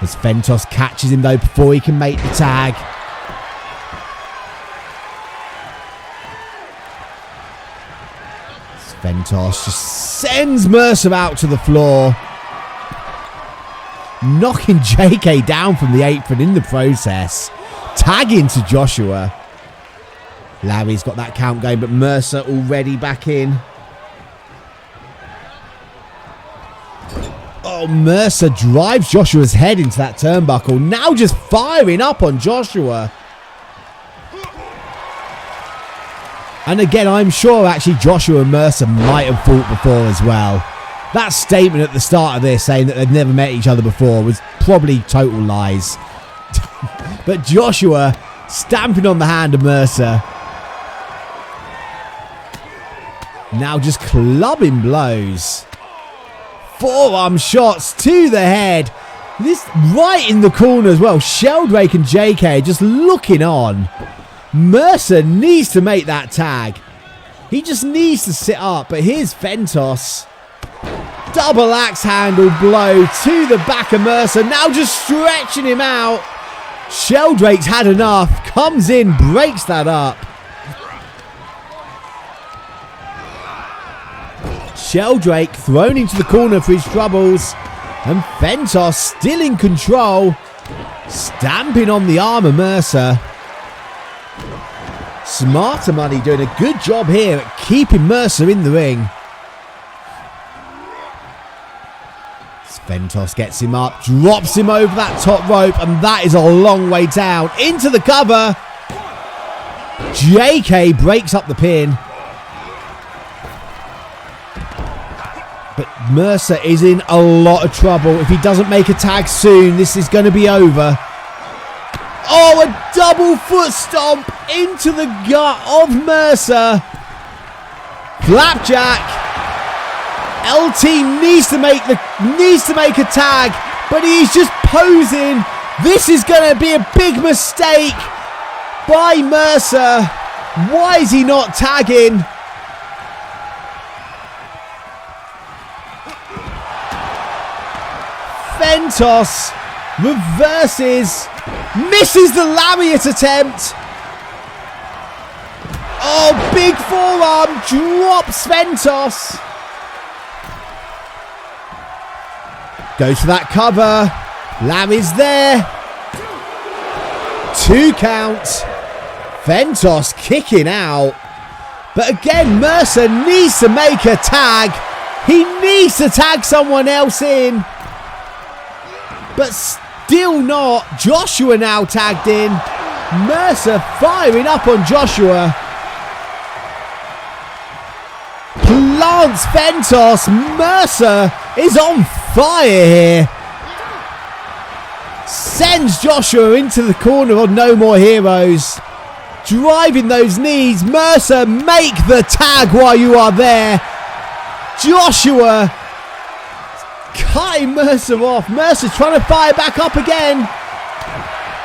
As Ventos catches him though before he can make the tag. Ventos just sends Mercer out to the floor, knocking JK down from the apron in the process. Tagging to Joshua. Larry's got that count going, but Mercer already back in. Oh, Mercer drives Joshua's head into that turnbuckle. Now just firing up on Joshua. And again, I'm sure actually Joshua and Mercer might have fought before as well. That statement at the start of this saying that they've never met each other before was probably total lies. But Joshua stamping on the hand of Mercer. Now just clubbing blows. Forearm shots to the head. This right in the corner as well. Sheldrake and JK just looking on. Mercer needs to make that tag. He just needs to sit up. But here's Ventos. Double axe handle blow to the back of Mercer. Now just stretching him out. Sheldrake's had enough. Comes in, breaks that up. Sheldrake thrown into the corner for his troubles. And Ventos still in control. Stamping on the arm of Mercer. Smarter Money doing a good job here at keeping Mercer in the ring. Ventos gets him up, drops him over that top rope, and that is a long way down. Into the cover. JK breaks up the pin. But Mercer is in a lot of trouble. If he doesn't make a tag soon, this is going to be over. Oh, a double foot stomp into the gut of Mercer. Flapjack. LT needs to make a tag, but he's just posing. This is going to be a big mistake by Mercer. Why is he not tagging? Ventos reverses, misses the lariat attempt. Oh, big forearm, drops Ventos. Goes for that cover. Larry's there. 2 counts. Ventos kicking out. But again, Mercer needs to make a tag. He needs to tag someone else in. But still not. Joshua now tagged in. Mercer firing up on Joshua. Plants Ventos. Mercer is on fire here. Sends Joshua into the corner of No More Heroes. Driving those knees. Mercer, make the tag while you are there. Joshua cutting Mercer off. Mercer's trying to fire back up again.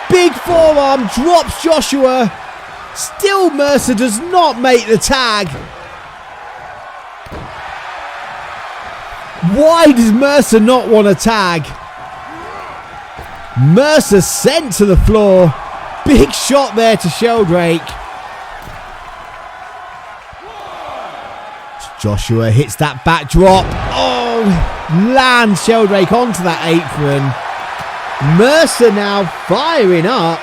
Big forearm drops Joshua. Still Mercer does not make the tag. Why does Mercer not want to tag? Mercer sent to the floor. Big shot there to Sheldrake. Joshua hits that backdrop. Oh, lands Sheldrake onto that apron. Mercer now firing up.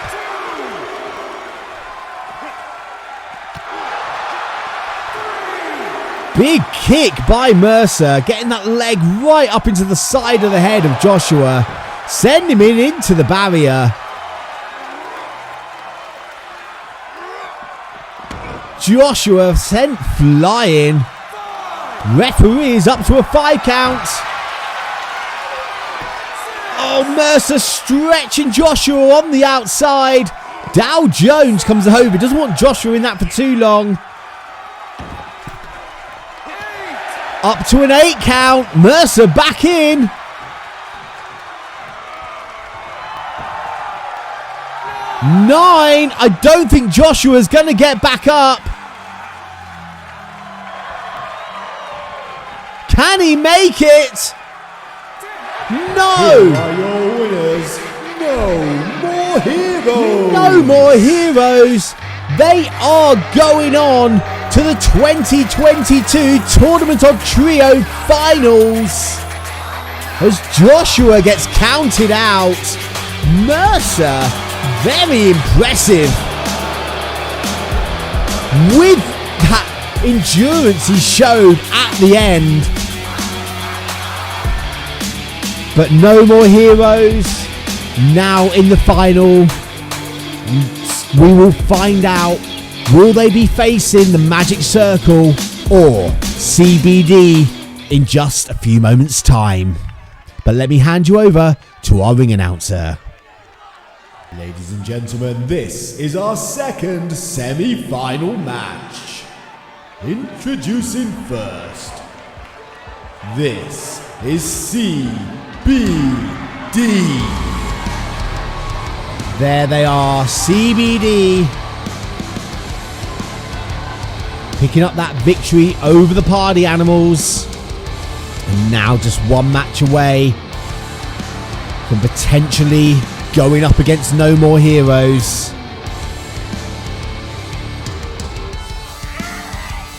Big kick by Mercer, getting that leg right up into the side of the head of Joshua. Send him into the barrier. Joshua sent flying. Referee is up to a 5 count. Oh, Mercer stretching Joshua on the outside. Dow Jones comes over. Doesn't want Joshua in that for too long. Up to an 8 count. Mercer back in. Nine. I don't think Joshua's going to get back up. Can he make it? No. Here are your winners. No More Heroes. No More Heroes. They are going on to the 2022 Tournament of Trio Finals. As Joshua gets counted out. Mercer, very impressive. With that endurance he showed at the end. But No More Heroes now in the final. We will find out. Will they be facing the Magic Circle or C.B.D? in just a few moments' time. But let me hand you over to our ring announcer. Ladies and gentlemen, this is our second semi-final match. Introducing first, this is C.B.D. There they are, C.B.D. picking up that victory over the Party Animals. And now just one match away from potentially going up against No More Heroes.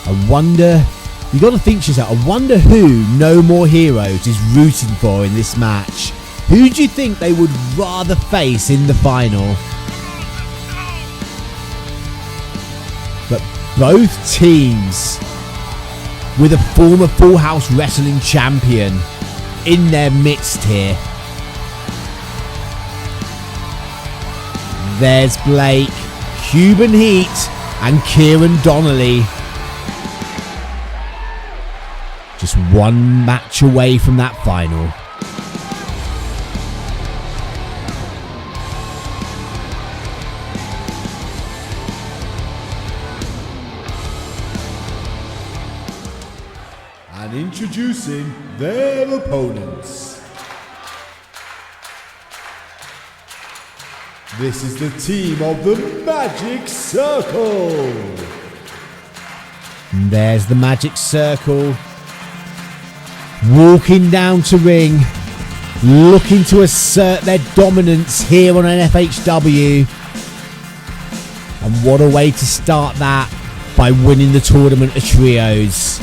I wonder, you got to think to yourself, I wonder who No More Heroes is rooting for in this match. Who do you think they would rather face in the final? But both teams with a former Full House Wrestling champion in their midst here. There's Blake, Cuban Heat and Kieran Donnelly. Just one match away from that final. And introducing their opponents. This is the team of the Magic Circle. And there's the Magic Circle. Walking down to ring. Looking to assert their dominance here on N-FHW. And what a way to start that by winning the Tournament of Trios.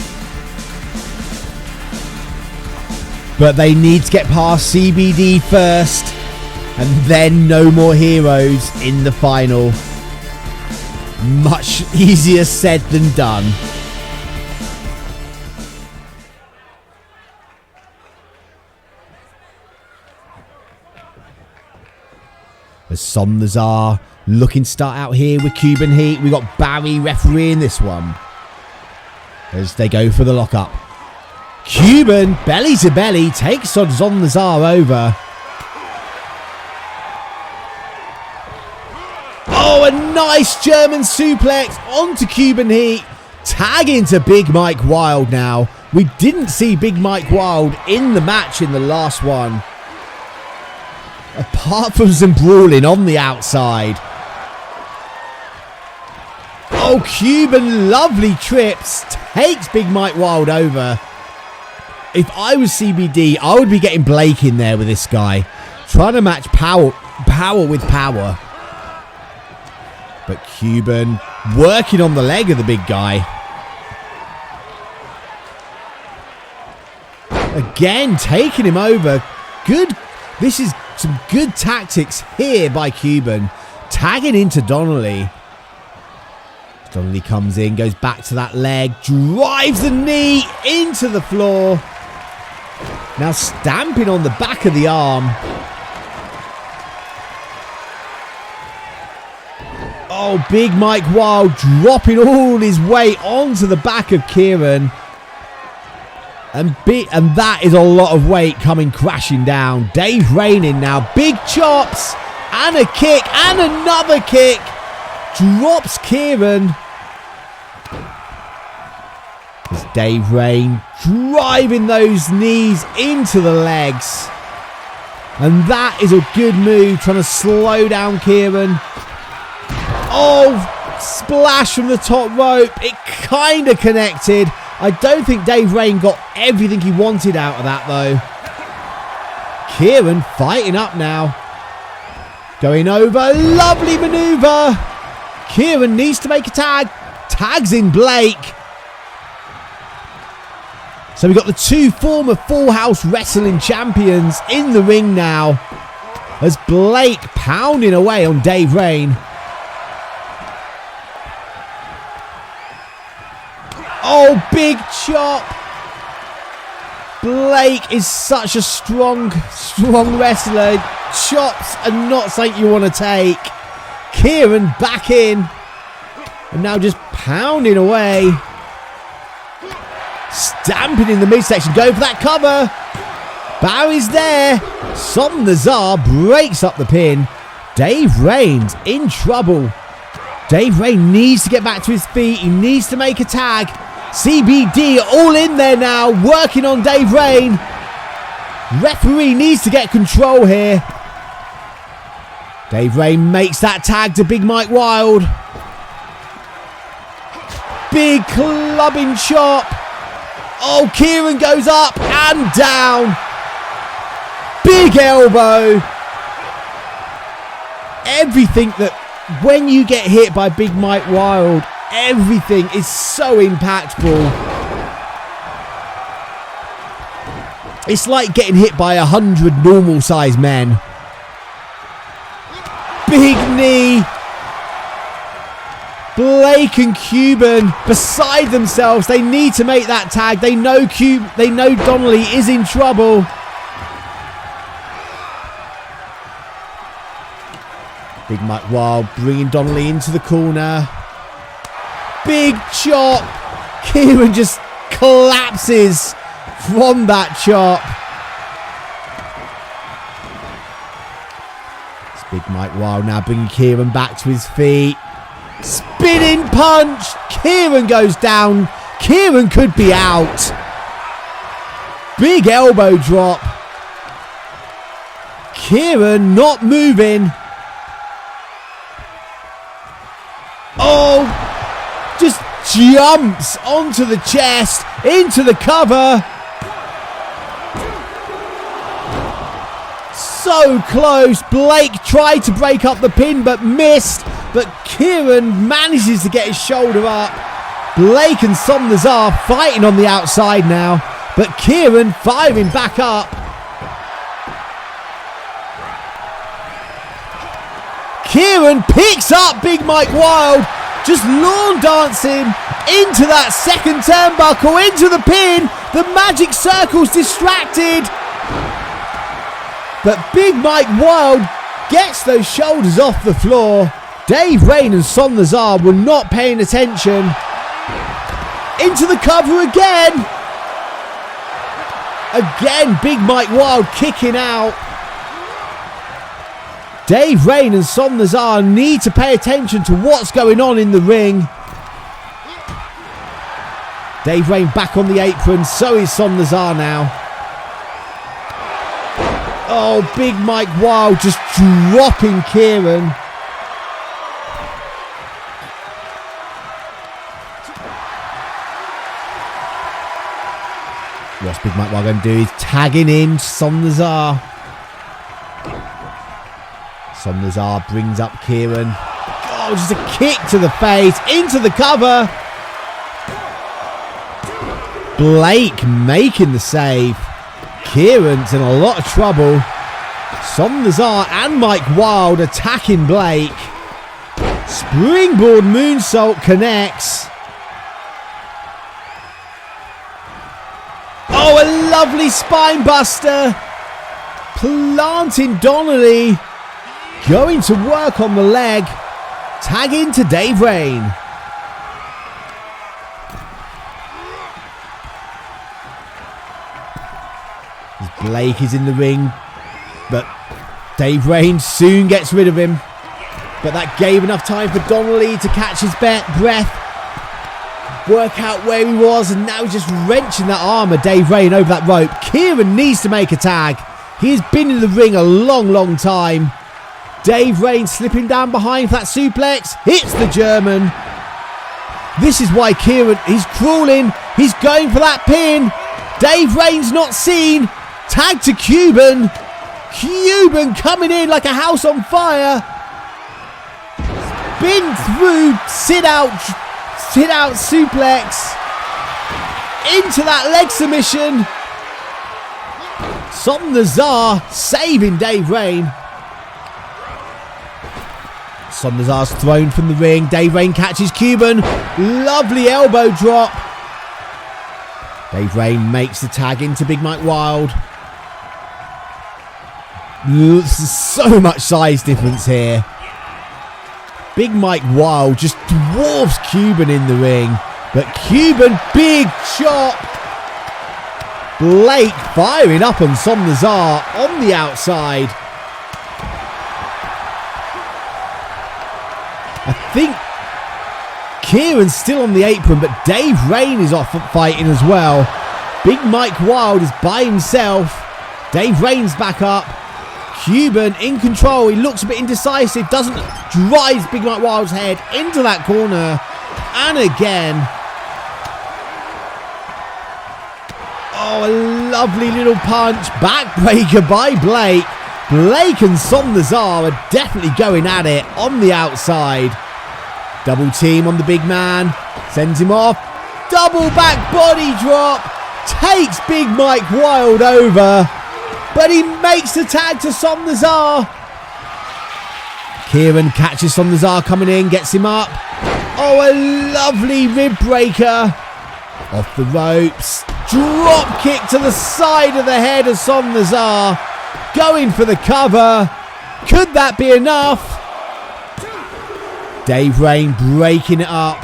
But they need to get past C.B.D. first. And then No More Heroes in the final. Much easier said than done. As Somnazar looking to start out here with Cuban Heat. We got Barry refereeing this one. As they go for the lockup. Cuban, belly to belly, takes on Somnazar over. Oh, a nice German suplex onto Cuban Heat. Tag into Big Mike Wild now. We didn't see Big Mike Wild in the match in the last one. Apart from some brawling on the outside. Oh, Cuban, lovely trips. Takes Big Mike Wild over. If I was C.B.D, I would be getting Blake in there with this guy. Trying to match power with power. But Cuban working on the leg of the big guy. Again, taking him over. Good. This is some good tactics here by Cuban. Tagging into Donnelly. Donnelly comes in, goes back to that leg. Drives the knee into the floor. Now stamping on the back of the arm. Oh, Big Mike Wild dropping all his weight onto the back of Kieran. And that is a lot of weight coming crashing down. Dave Rain in now. Big chops. And a kick. And another kick. Drops Kieran. As Dave Rain driving those knees into the legs. And that is a good move. Trying to slow down Kieran. Oh, splash from the top rope. It kind of connected. I don't think Dave Rain got everything he wanted out of that, though. Kieran fighting up now. Going over. Lovely maneuver. Kieran needs to make a tag. Tags in Blake. So we've got the two former Full House Wrestling champions in the ring now. As Blake pounding away on Dave Rain. Oh, big chop. Blake is such a strong wrestler. Chops are not something you want to take. Kieran back in. And now just pounding away. Stamping in the midsection, going for that cover. Barry's there. Som Nazar breaks up the pin. Dave Rain's in trouble. Dave Rain needs to get back to his feet. He needs to make a tag. C.B.D all in there now, working on Dave Rain. Referee needs to get control here. Dave Rain makes that tag to Big Mike Wild. Big clubbing chop. Oh, Kieran goes up and down. Big elbow. Everything that when you get hit by Big Mike Wild, everything is so impactful. It's like getting hit by 100 normal sized men. Big knee. Blake and Cuban beside themselves. They need to make that tag. They know Donnelly is in trouble. Big Mike Wild bringing Donnelly into the corner. Big chop. Kieran just collapses from that chop. It's Big Mike Wild now bringing Kieran back to his feet. Spinning punch. Kieran goes down. Kieran could be out. Big elbow drop. Kieran not moving. Oh, just jumps onto the chest, into the cover. So close. Blake tried to break up the pin but missed. But Kieran manages to get his shoulder up. Blake and Som Nazar fighting on the outside now. But Kieran firing back up. Kieran picks up Big Mike Wild. Just lawn dancing into that second turnbuckle, into the pin. The magic circle's distracted. But Big Mike Wild gets those shoulders off the floor. Dave Rain and Som Nazar were not paying attention. Into the cover again. Again, Big Mike Wild kicking out. Dave Rain and Som Nazar need to pay attention to what's going on in the ring. Dave Rain back on the apron, so is Som Nazar now. Oh, Big Mike Wild just dropping Kieran. What's Big Mike Wild going to do? He's tagging in Som Nazar. Som Nazar brings up Kieran. Oh, just a kick to the face. Into the cover. Blake making the save. Kieran's in a lot of trouble. Som Nazar and Mike Wild attacking Blake. Springboard moonsault connects. Oh, a lovely spine buster. Planting Donnelly. Going to work on the leg. Tag into Dave Rain. Blake is in the ring, but Dave Rain soon gets rid of him. But that gave enough time for Donnelly to catch his breath, work out where he was, and now he's just wrenching that arm of Dave Rain over that rope. Kieran needs to make a tag. He has been in the ring a long, long time. Dave Rain slipping down behind for that suplex. Hits the German. This is why Kieran, he's crawling. He's going for that pin. Dave Rain's not seen. Tag to Cuban. Cuban coming in like a house on fire. Spin through. Sit out suplex. Into that leg submission. Som Nazar saving Dave Rain. Som Nazar's thrown from the ring. Dave Rain catches Cuban. Lovely elbow drop. Dave Rain makes the tag into Big Mike Wild. So much size difference here. Big Mike Wild just dwarfs Cuban in the ring. But Cuban, big chop. Blake firing up on Somnazar on the outside. I think Kieran's still on the apron, but Dave Rain is off fighting as well. Big Mike Wild is by himself. Dave Rain's back up. Cuban in control. He looks a bit indecisive. Drives Big Mike Wild's head into that corner. And again. Oh, a lovely little punch. Backbreaker by Blake. Blake and Somnazar are definitely going at it on the outside. Double team on the big man. Sends him off. Double back body drop. Takes Big Mike Wild over. But he makes the tag to Somnazar. Kieran catches Somnazar coming in. Gets him up. Oh, a lovely rib breaker. Off the ropes. Drop kick to the side of the head of Somnazar. Going for the cover. Could that be enough? Dave Rain breaking it up.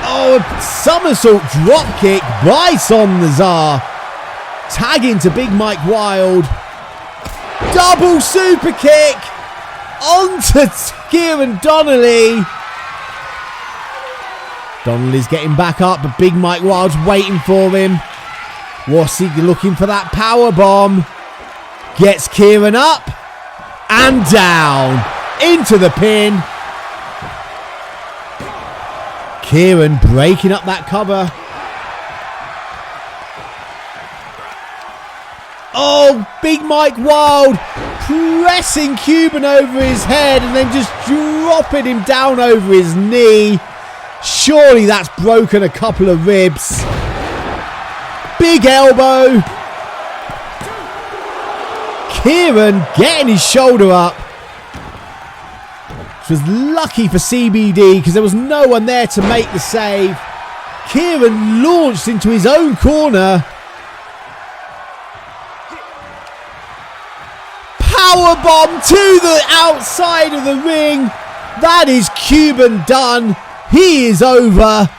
Oh, a somersault drop kick by Somnazar. Tagging to Big Mike Wild. Double super kick. Onto Kieran Donnelly. Donnelly's getting back up, but Big Mike Wild's waiting for him. What's he looking for? That power bomb. Gets Kieran up and down into the pin. Kieran breaking up that cover. Oh, Big Mike Wild pressing Cuban over his head and then just dropping him down over his knee. Surely that's broken a couple of ribs. Big elbow. Kieran getting his shoulder up. Which was lucky for C.B.D. because there was no one there to make the save. Kieran launched into his own corner. Powerbomb to the outside of the ring. That is Cuban done. He is over.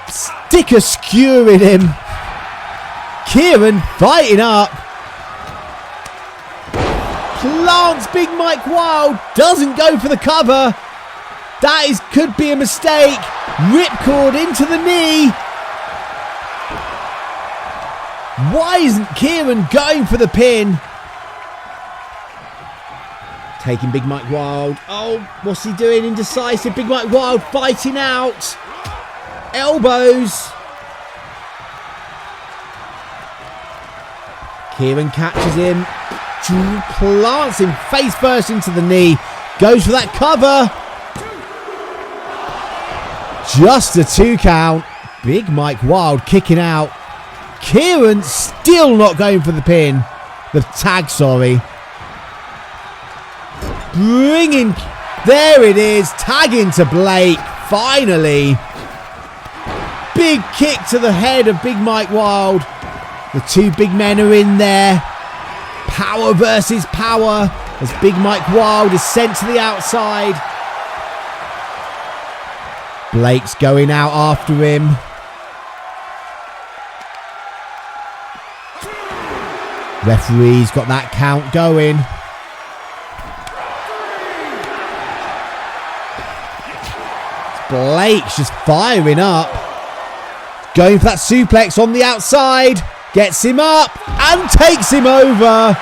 Sticker skewering him. Kieran fighting up. Plants Big Mike Wild. Doesn't go for the cover. That could be a mistake. Ripcord into the knee. Why isn't Kieran going for the pin? Taking Big Mike Wild. Oh, what's he doing? Indecisive. Big Mike Wild fighting out. Elbows. Kieran catches him. Plants him face first into the knee. Goes for that cover. Just a 2 count. Big Mike Wild kicking out. Kieran still not going for the pin. The tag, sorry. Bringing, there it is, tagging to Blake, finally. Big kick to the head of Big Mike Wild. The two big men are in there. Power versus power as Big Mike Wild is sent to the outside. Blake's going out after him. Referee's got that count going. Blake's just firing up. Going for that suplex on the outside. Gets him up and takes him over.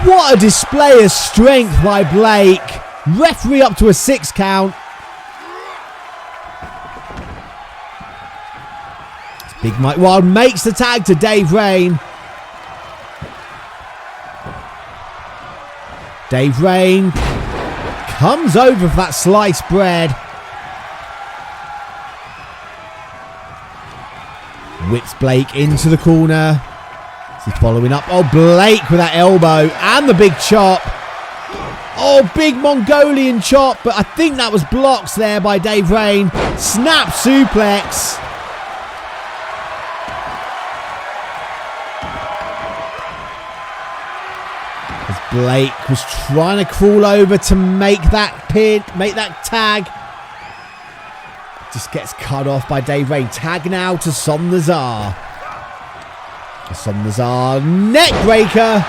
What a display of strength by Blake. Referee up to a 6 count. Big Mike Wild makes the tag to Dave Rain. Dave Rain comes over for that sliced bread. Whips Blake into the corner. He's following up. Oh, Blake with that elbow and the big chop. Oh, big Mongolian chop. But I think that was blocked there by Dave Rain. Snap suplex. As Blake was trying to crawl over to make that pin, make that tag. just gets cut off by Dave Rain. Tag now to Som Nazar. Som Nazar, neck breaker.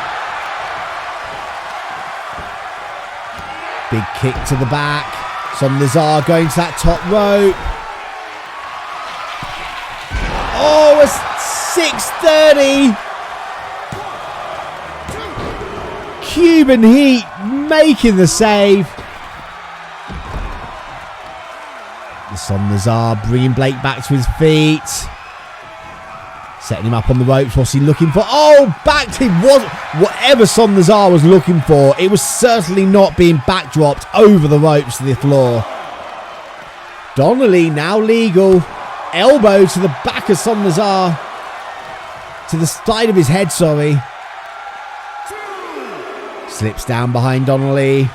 Big kick to the back. Som Nazar going to that top rope. Oh, a 630. Cuban Heat making the save. Som Nazar bringing Blake back to his feet. Setting him up on the ropes. What's he looking for? Oh, back to him. Whatever Som Nazar was looking for, it was certainly not being backdropped over the ropes to the floor. Donnelly now legal. Elbow to the back of Som Nazar. To the side of his head, sorry. Slips down behind Donnelly.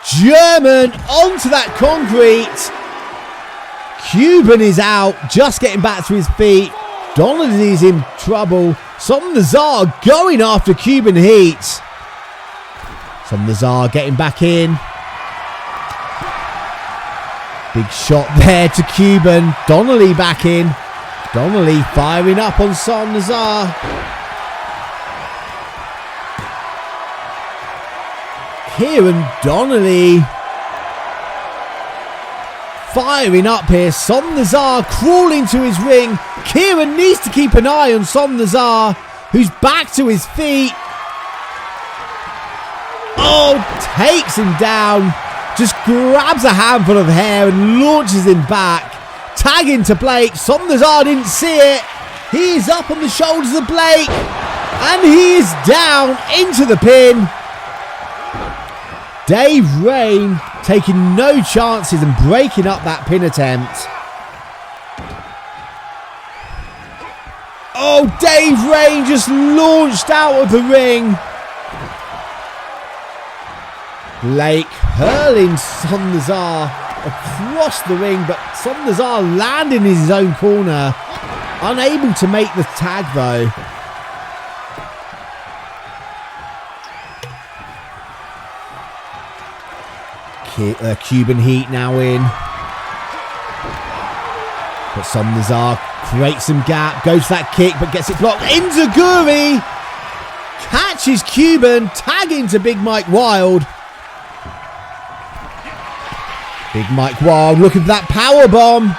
German onto that concrete. Cuban is out, just getting back to his feet. Donnelly's in trouble. Som Nazar going after Cuban Heat. Som Nazar getting back in. Big shot there to Cuban. Donnelly back in. Donnelly firing up on Som Nazar. Kieran Donnelly firing up here. Som Nazar crawling to his ring. Kieran needs to keep an eye on Som Nazar, who's back to his feet. Oh, takes him down. Just grabs a handful of hair and launches him back. Tagging to Blake. Som Nazar didn't see it. He is up on the shoulders of Blake. And he is down into the pin. Dave Rain taking no chances and breaking up that pin attempt. Oh, Dave Rain just launched out of the ring. Blake hurling Som Nazar across the ring, but Som Nazar landing in his own corner. Unable to make the tag though. Cuban Heat now in. But Som Nazar creates some gap, goes for that kick, but gets it blocked. Enziguri catches Cuban, tagging to Big Mike Wild. Big Mike Wild looking for that power bomb.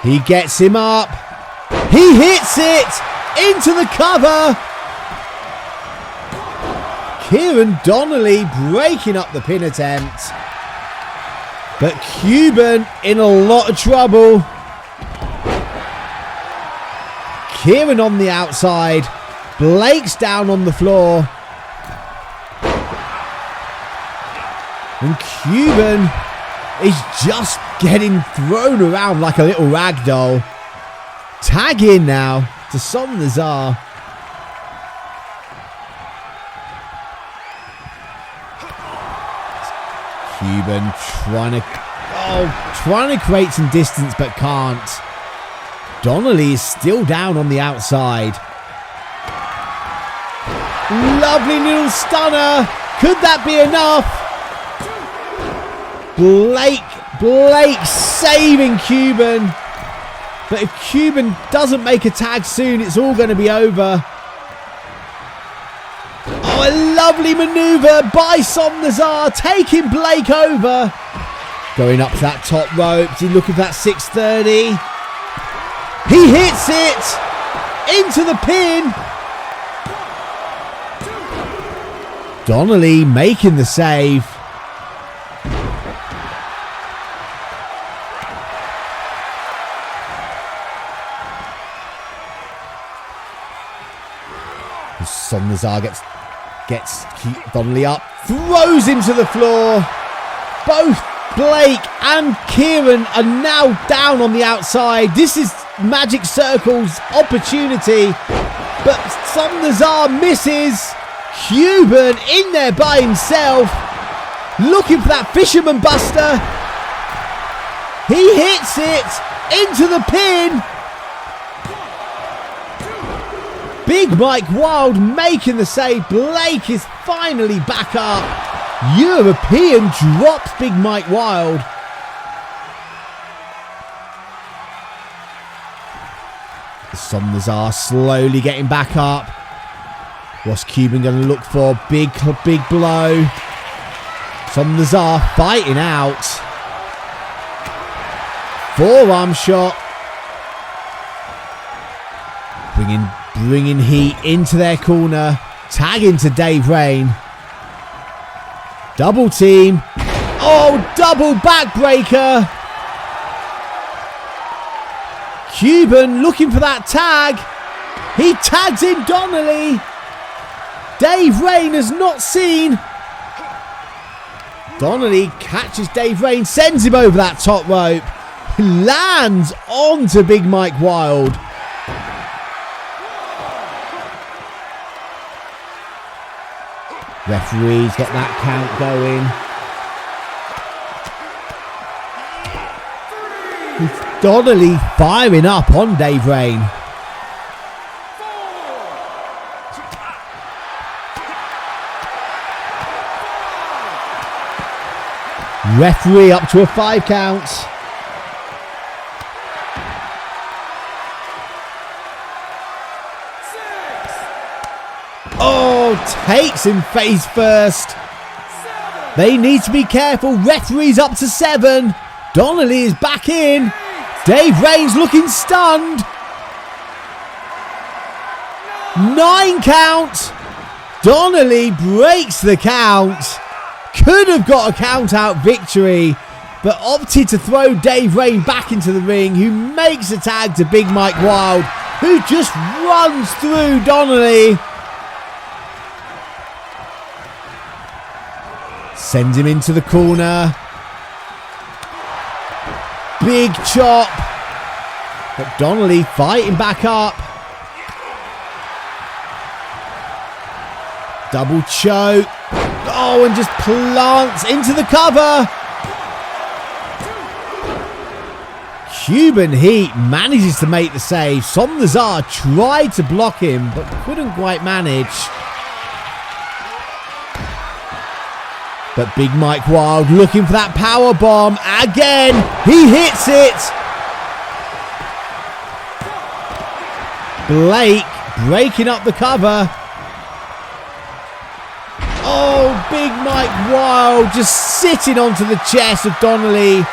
He gets him up. He hits it into the cover. Kieran Donnelly breaking up the pin attempt. But Cuban in a lot of trouble. Kieran on the outside. Blake's down on the floor. And Cuban is just getting thrown around like a little rag doll. Tag in now to Som Nazar. Cuban trying to create some distance but can't. Donnelly is still down on the outside. Lovely little stunner. Could that be enough? Blake saving Cuban. But if Cuban doesn't make a tag soon, it's all going to be over. Oh, a lovely manoeuvre by Som Nazar, taking Blake over. Going up to that top rope. Is he looking for that 630? He hits it into the pin. Donnelly making the save. Som Nazar gets Donnelly up, throws him to the floor. Both Blake and Kieran are now down on the outside. This is Magic Circle's opportunity, but Som Nazar misses. Cuban in there by himself, looking for that Fisherman Buster. He hits it into the pin. Big Mike Wild making the save. Blake is finally back up. European drops Big Mike Wild. Somnazar slowly getting back up. What's Cuban going to look for? Big blow. Somnazar fighting out. Forearm shot. Bringing heat into their corner. Tag into Dave Rain. Double team. Oh, double backbreaker. Cuban looking for that tag. He tags in Donnelly. Dave Rain has not seen. Donnelly catches Dave Rain, sends him over that top rope. Lands onto Big Mike Wild. Referees get that count going. It's Donnelly firing up on Dave Rain. Referee up to a 5 count. Oh, takes him face first. They need to be careful. Referee's up to 7. Donnelly is back in. Dave Rain's looking stunned. 9 count. Donnelly breaks the count. Could have got a count out victory, but opted to throw Dave Rain back into the ring, who makes a tag to Big Mike Wild, who just runs through Donnelly. Sends him into the corner. Big chop. But Donnelly fighting back up. Double choke. Oh, and just plants into the cover. Cuban Heat manages to make the save. Somnazar tried to block him, but couldn't quite manage. But Big Mike Wild looking for that power bomb again. He hits it. Blake breaking up the cover. Oh, Big Mike Wild just sitting onto the chest of Donnelly.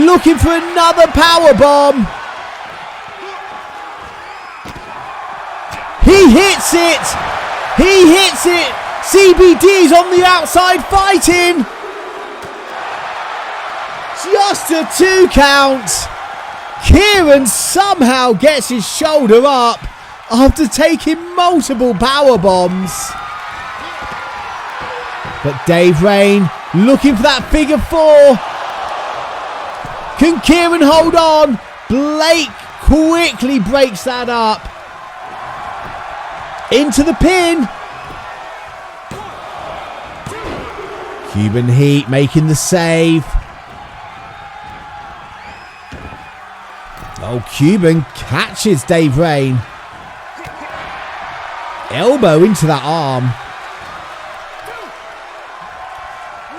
Looking for another power bomb. He hits it. He hits it. C.B.D's on the outside fighting. Just a 2 count. Kieran somehow gets his shoulder up after taking multiple power bombs. But Dave Rain looking for that figure 4. Can Kieran hold on? Blake quickly breaks that up. Into the pin. Cuban Heat making the save. Oh, Cuban catches Dave Rain. Elbow into that arm.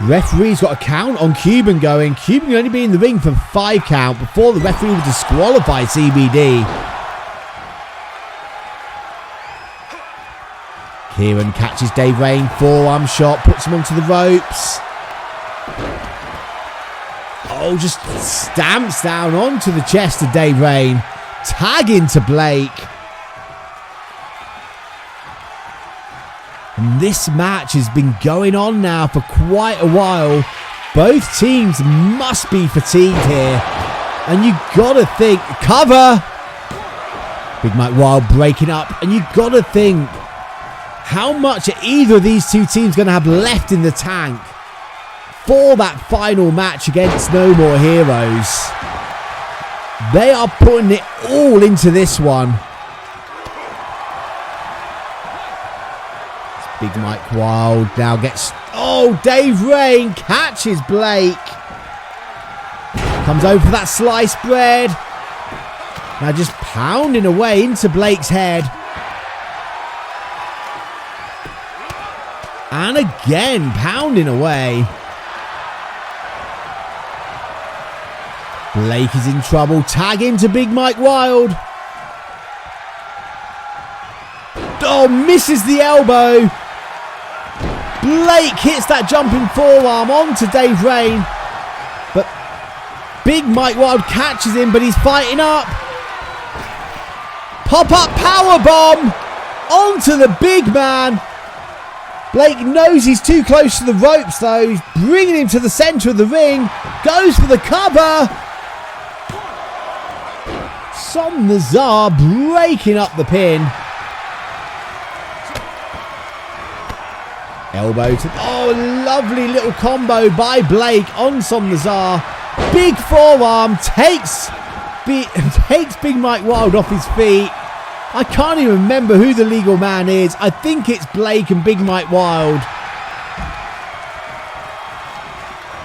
Referee's got a count on Cuban going. Cuban can only be in the ring for 5 count before the referee will disqualify C.B.D. Kieran catches Dave Rain, forearm shot, puts him onto the ropes. Oh, just stamps down onto the chest of Dave Rain. Tag into Blake. And this match has been going on now for quite a while. Both teams must be fatigued here. And you gotta think, cover! Big Mike Wild breaking up. And you gotta think, how much are either of these two teams going to have left in the tank for that final match against No More Heroes? They are putting it all into this one. Big Mike Wild now gets... Oh, Dave Rain catches Blake. Comes over for that sliced bread. Now just pounding away into Blake's head. And again, pounding away. Blake is in trouble. Tag into Big Mike Wild. Oh, misses the elbow. Blake hits that jumping forearm onto Dave Rain. But Big Mike Wild catches him, but he's fighting up. Pop-up powerbomb onto the big man. Blake knows he's too close to the ropes though. He's bringing him to the centre of the ring. Goes for the cover. Som Nazar breaking up the pin. Elbow to... Oh, lovely little combo by Blake on Som Nazar. Big forearm takes Big Mike Wild off his feet. I can't even remember who the legal man is. I think it's Blake and Big Mike Wild.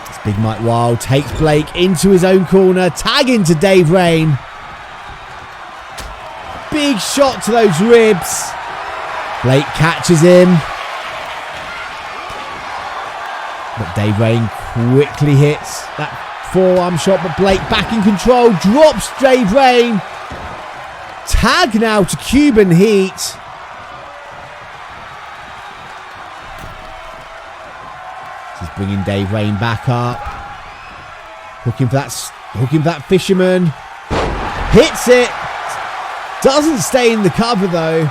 It's Big Mike Wild takes Blake into his own corner. Tag into Dave Rain. Big shot to those ribs. Blake catches him. But Dave Rain quickly hits that forearm shot. But Blake back in control. Drops Dave Rain. Tag now to Cuban Heat. He's bringing Dave Rain back up. Looking for that fisherman. Hits it. Doesn't stay in the cover though.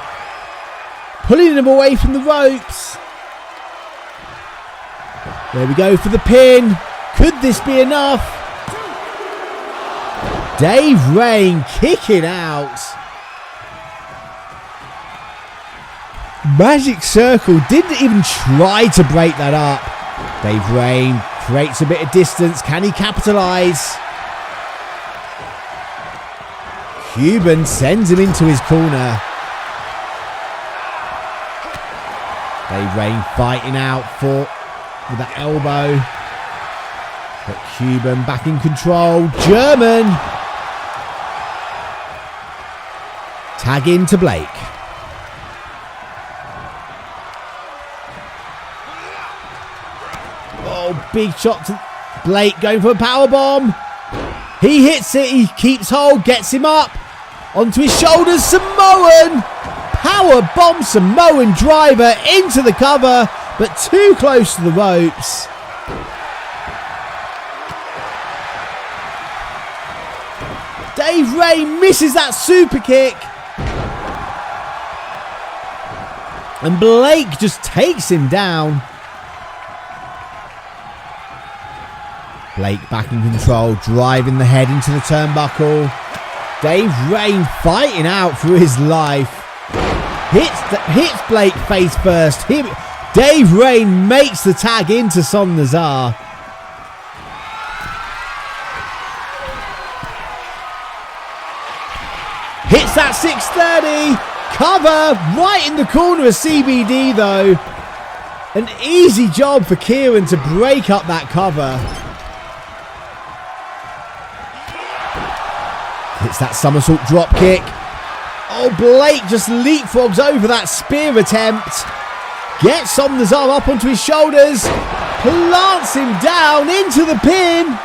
Pulling him away from the ropes. There we go for the pin. Could this be enough? Dave Rain kicking out. Magic Circle didn't even try to break that up. Dave Rain creates a bit of distance. Can he capitalise? Cuban sends him into his corner. Dave Rain fighting out with that elbow. But Cuban back in control. German. Tag into Blake. Oh, big shot to Blake going for a powerbomb. He hits it. He keeps hold. Gets him up. Onto his shoulders. Samoan. Powerbomb Samoan driver into the cover. But too close to the ropes. Dave Rain misses that super kick. And Blake just takes him down. Blake back in control, driving the head into the turnbuckle. Dave Rain fighting out for his life. Hits Blake face first. Dave Rain makes the tag into Som Nazar. Hits that 630. Cover right in the corner of C.B.D. though. An easy job for Kieran to break up that cover. Hits that somersault drop kick. Oh, Blake just leapfrogs over that spear attempt. Gets Som Nazar up onto his shoulders. Plants him down into the pin.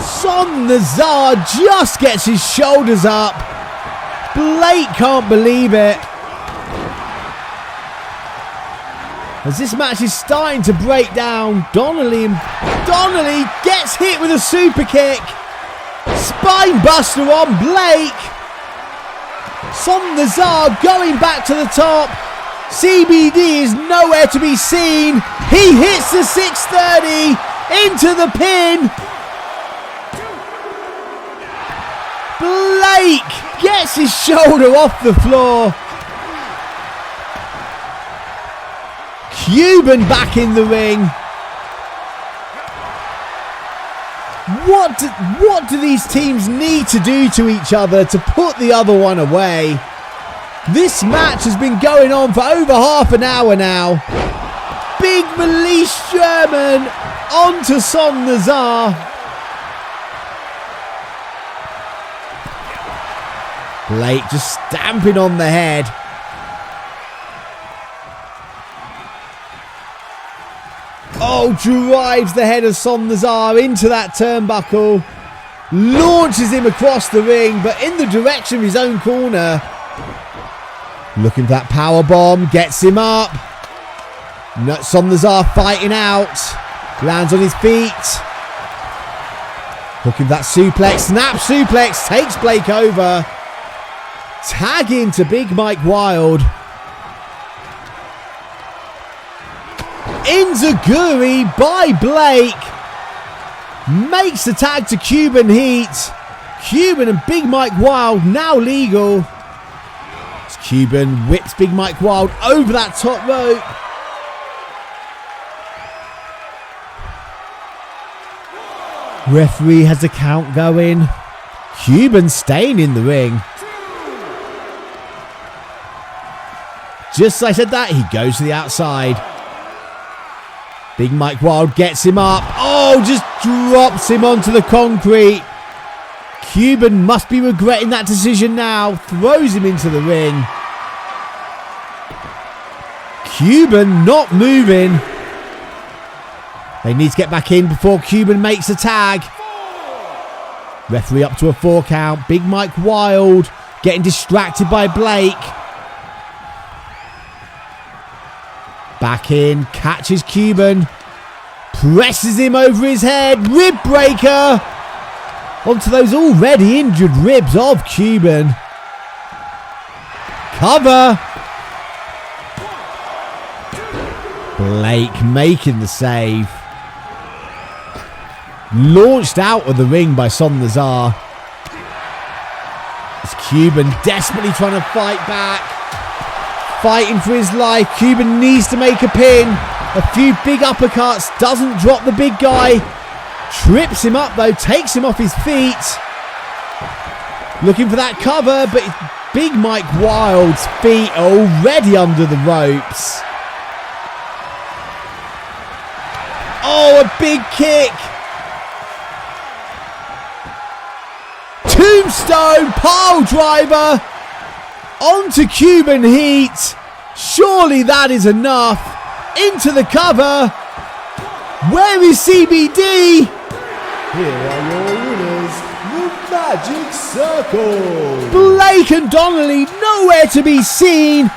Som Nazar just gets his shoulders up. Blake can't believe it. As this match is starting to break down, Donnelly gets hit with a super kick. Spine buster on Blake. Som Nazar going back to the top. C.B.D. is nowhere to be seen. He hits the 630 into the pin. Blake gets his shoulder off the floor. Cuban back in the ring. What do these teams need to do to each other to put the other one away? This match has been going on for over half an hour now. Big release German onto Som Nazar. Blake just stamping on the head. Oh, Oh, drives the head of Son Nazar into that turnbuckle. Launches him across the ring, but in the direction of his own corner. Looking for that power bomb. Gets him up. Son Nazar fighting out. Lands on his feet. Looking for that suplex. Snap suplex. Takes Blake over. Tag into Big Mike Wild. Enziguri by Blake. Makes the tag to Cuban Heat. Cuban and Big Mike Wild now legal. As Cuban whips Big Mike Wild over that top rope. Referee has the count going. Cuban staying in the ring. Just as I said that, he goes to the outside. Big Mike Wild gets him up. Oh, just drops him onto the concrete. Cuban must be regretting that decision now. Throws him into the ring. Cuban not moving. They need to get back in before Cuban makes a tag. Referee up to a 4 count. Big Mike Wild getting distracted by Blake. Back in, catches Cuban, presses him over his head, rib breaker onto those already injured ribs of Cuban. Cover. Blake making the save. Launched out of the ring by Son Nazar. As Cuban desperately trying to fight back. Fighting for his life. Cuban needs to make a pin. A few big uppercuts. Doesn't drop the big guy. Trips him up though. Takes him off his feet. Looking for that cover. But Big Mike Wild's feet are already under the ropes. Oh, a big kick. Tombstone pile driver. Onto Cuban Heat. Surely that is enough. Into the cover. Where is C.B.D? Here are your winners, the Magic Circle. Blake and Donnelly nowhere to be seen.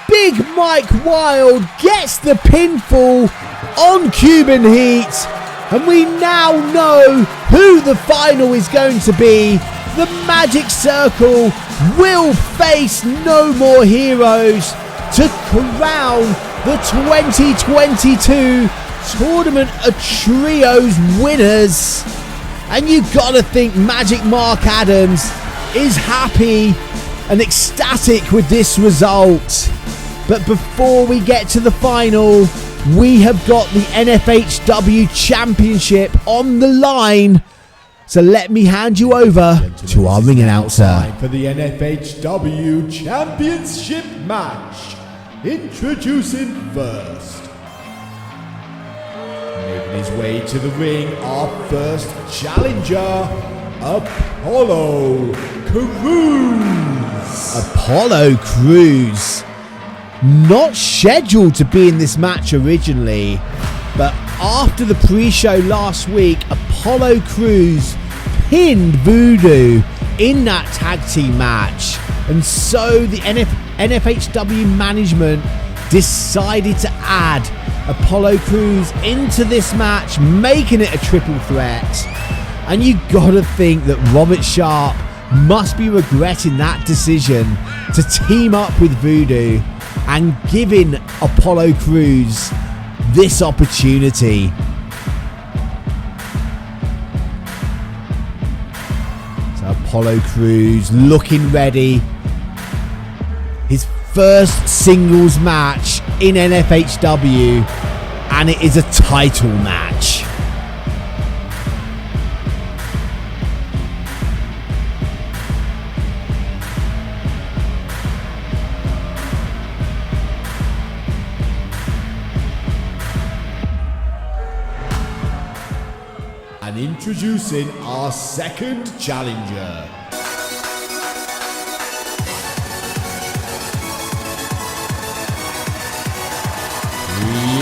Big Mike Wild gets the pinfall on Cuban Heat. And we now know who the final is going to be. The Magic Circle will face No More Heroes to crown the 2022 Tournament of Trios winners. And you gotta think Magic Mark Adams is happy and ecstatic with this result. But before we get to the final, we have got the N-FHW Championship on the line. So let me hand you over to our ring announcer. Time for the N-FHW Championship match. Introducing first. Making his way to the ring, our first challenger, Apollo Crews. Apollo Crews. Not scheduled to be in this match originally, but after the pre-show last week, Apollo Crews pinned Voodoo in that tag team match. And so the N-FHW management decided to add Apollo Crews into this match, making it a triple threat. And you gotta think that Robert Sharpe must be regretting that decision to team up with Voodoo and giving Apollo Crews this opportunity. So Apollo Crews looking ready. His first singles match in N-FHW, and it is a title match. And introducing our second challenger.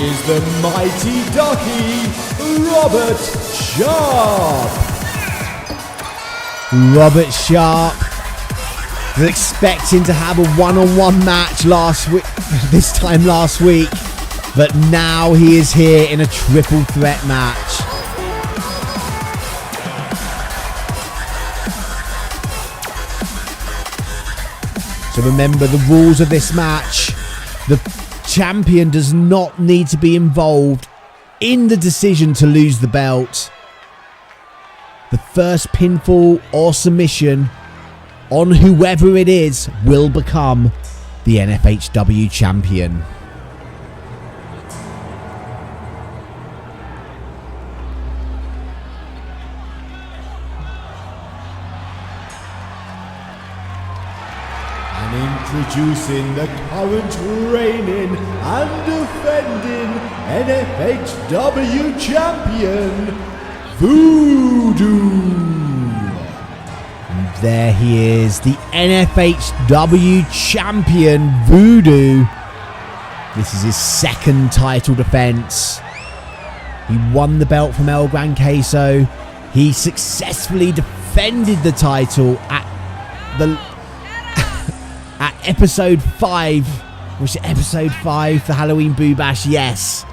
is the mighty ducky, Robert Sharpe. Robert Sharpe was expecting to have a one-on-one match last week, but now he is here in a triple threat match. So remember the rules of this match. The champion does not need to be involved in the decision to lose the belt. The first pinfall or submission on whoever it is will become the N-FHW champion. Introducing the current reigning and defending N-FHW champion, Voodoo. And there he is, the N-FHW champion, Voodoo. This is his second title defense. He won the belt from Gran Queso. He successfully defended the title at Episode 5, was it Episode 5, the Halloween Boo Bash? Yes.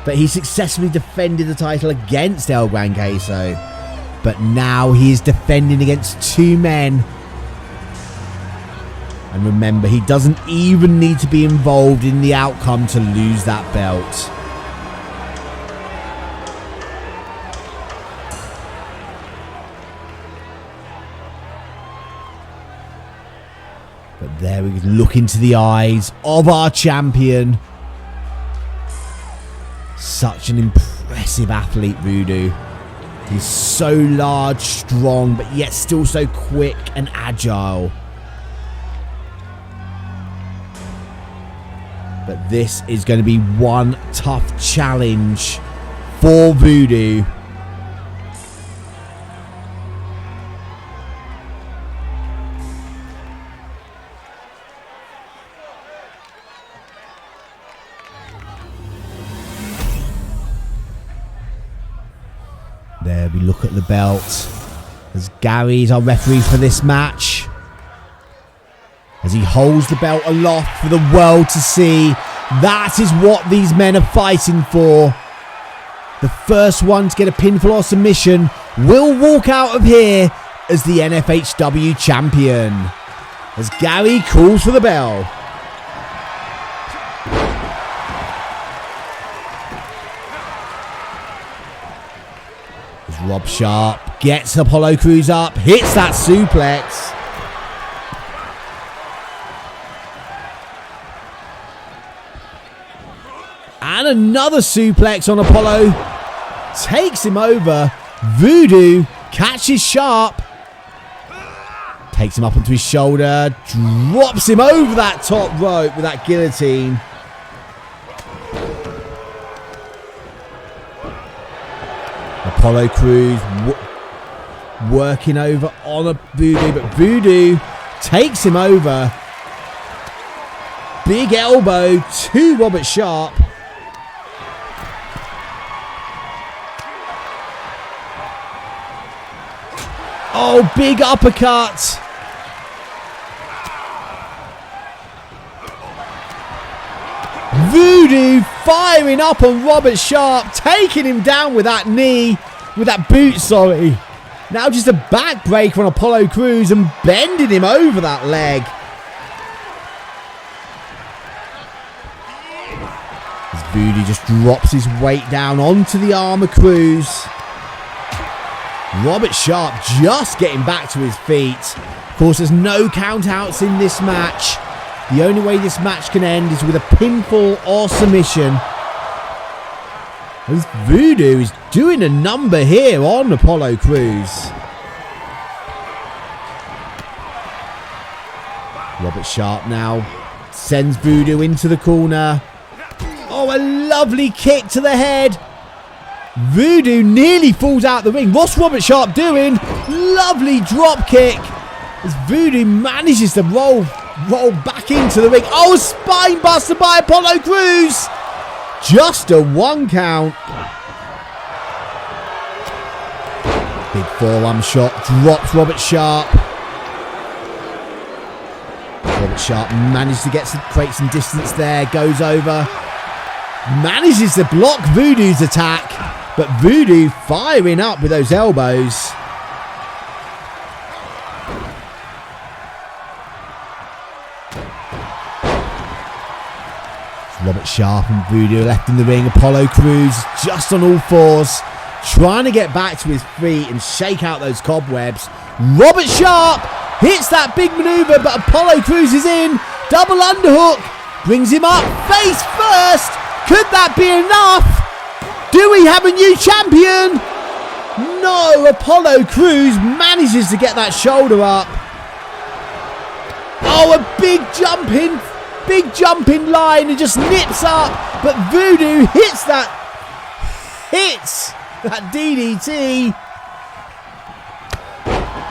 But he successfully defended the title against Gran Queso. But now he is defending against two men. And remember, he doesn't even need to be involved in the outcome to lose that belt. But there we look into the eyes of our champion. Such an impressive athlete, Voodoo. He's so large, strong, but yet still so quick and agile. But this is going to be one tough challenge for Voodoo. There we look at the belt, as Gary's our referee for this match, as he holds the belt aloft for the world to see. That is what these men are fighting for. The first one to get a pinfall or submission will walk out of here as the N-FHW champion, as Gary calls for the bell. Rob Sharpe gets Apollo Crews up, hits that suplex. And another suplex on Apollo. Takes him over. Voodoo catches Sharpe. Takes him up onto his shoulder. Drops him over that top rope with that guillotine. Apollo Crews working over on a Voodoo, but Voodoo takes him over. Big elbow to Robert Sharpe. Oh, big uppercut. Voodoo firing up on Robert Sharpe, taking him down with that knee, with that boot, sorry. Now just a backbreaker on Apollo Crews and bending him over that leg. As Voodoo just drops his weight down onto the arm of Crews. Robert Sharpe just getting back to his feet. Of course, there's no countouts in this match. The only way this match can end is with a pinfall or submission. As Voodoo is doing a number here on Apollo Crews. Robert Sharpe now sends Voodoo into the corner. Oh, a lovely kick to the head. Voodoo nearly falls out the ring. What's Robert Sharpe doing? Lovely drop kick. As Voodoo manages to roll back into the ring. Oh, spine buster by Apollo Crews. Just a 1 count. Big forearm shot. Drops Robert Sharpe. Robert Sharpe managed to create some distance there. Goes over. Manages to block Voodoo's attack. But Voodoo firing up with those elbows. Robert Sharpe and Voodoo left in the ring. Apollo Crews just on all fours, trying to get back to his feet and shake out those cobwebs. Robert Sharpe hits that big maneuver, but Apollo Crews is in. Double underhook, brings him up face first. Could that be enough? Do we have a new champion? No, Apollo Crews manages to get that shoulder up. Oh, a big jumping line and just nips up, but Voodoo hits that DDT.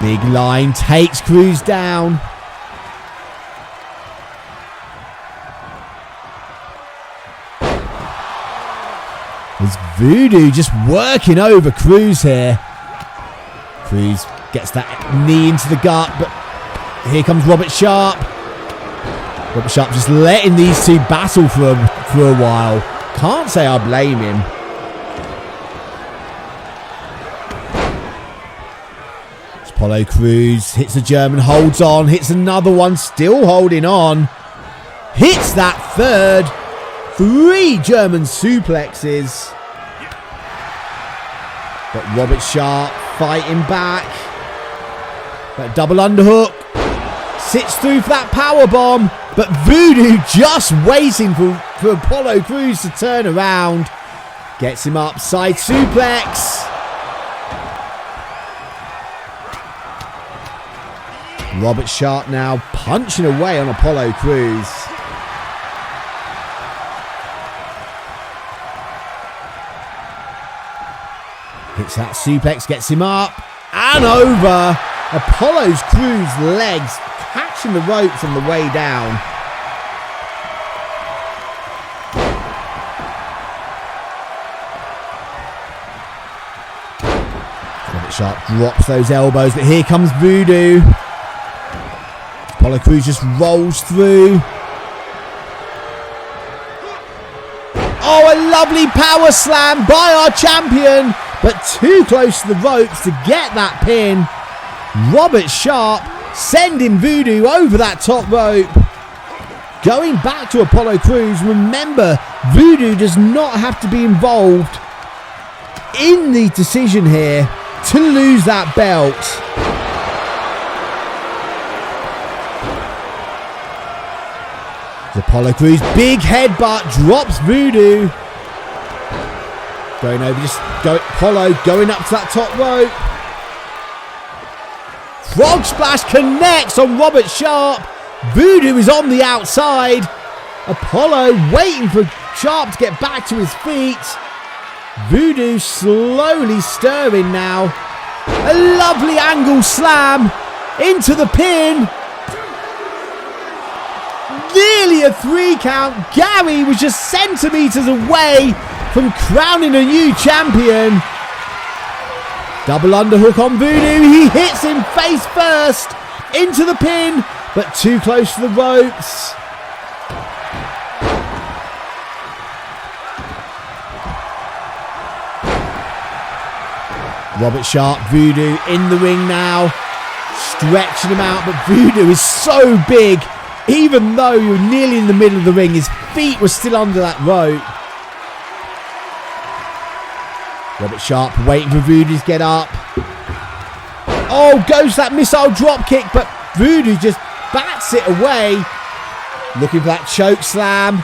Big line takes Crews down. There's Voodoo just working over Crews here. Crews gets that knee into the gut, but here comes Robert Sharpe. Robert Sharpe just letting these two battle for a while. Can't say I blame him. Apollo Crews hits a German, holds on, hits another one, still holding on. Hits that third. 3 German suplexes. But Robert Sharpe fighting back. That double underhook. Sits through for that power bomb. But Voodoo just waiting for Apollo Crews to turn around. Gets him up, side suplex. Robert Sharpe now punching away on Apollo Crews. Hits that suplex, gets him up and over. Apollo Crews' legs catching the ropes on the way down. Robert Sharpe drops those elbows, but here comes Voodoo. Apollo Crews just rolls through. Oh, a lovely power slam by our champion, but too close to the ropes to get that pin. Robert Sharpe sending Voodoo over that top rope. Going back to Apollo Crews. Remember, Voodoo does not have to be involved in the decision here to lose that belt. Apollo Crews, big headbutt, drops Voodoo. Going over, Apollo going up to that top rope. Frog splash connects on Robert Sharpe. Voodoo is on the outside. Apollo waiting for Sharpe to get back to his feet. Voodoo slowly stirring now. A lovely angle slam into the pin. Nearly a 3 count. Gary was just centimetres away from crowning a new champion. Double underhook on Voodoo. He hits him face first into the pin, but too close to the ropes. Robert Sharpe, Voodoo in the ring now, stretching him out, but Voodoo is so big. Even though you're nearly in the middle of the ring, his feet were still under that rope. Robert Sharpe waiting for Voodoo to get up. Oh, goes that missile drop kick, but Voodoo just bats it away. Looking for that choke slam.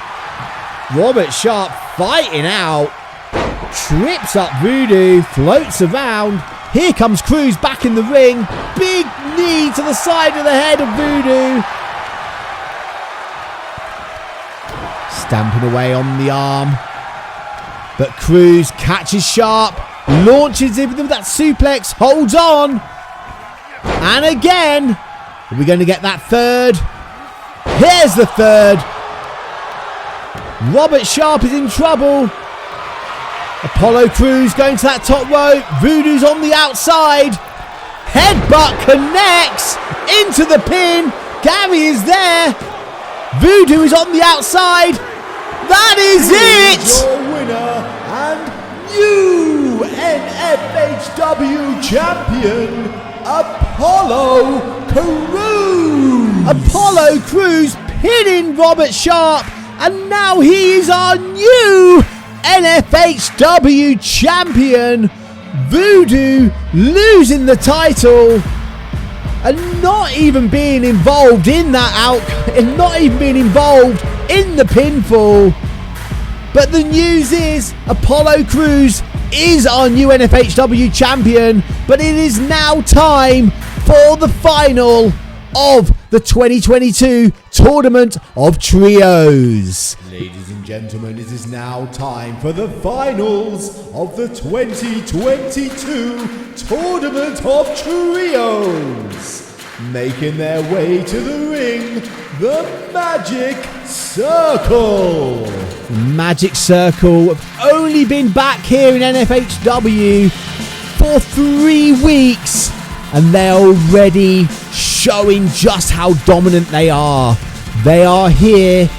Robert Sharpe fighting out. Trips up Voodoo, floats around. Here comes Crews back in the ring. Big knee to the side of the head of Voodoo. Stamping away on the arm. But Crews catches Sharpe, launches him with that suplex, holds on. And again, are we going to get that third? Here's the third. Robert Sharpe is in trouble. Apollo Crews going to that top rope. Voodoo's on the outside. Headbutt connects into the pin. Gary is there. Voodoo is on the outside. That is it. Your winner and new N-FHW champion, Apollo Crews. Apollo Crews pinning Robert Sharpe, and now he is our new N-FHW champion. Voodoo losing the title and not even being involved in that and not even being involved in the pinfall. But the news is Apollo Crews is our new N-FHW champion, but it is now time for the final of the 2022 Tournament of Trios. Ladies and gentlemen, it is now time for the finals of the 2022 Tournament of Trios. Making their way to the ring, the Magic Circle. Magic Circle have only been back here in N-FHW for 3 weeks, and they're already showing just how dominant they are. They are here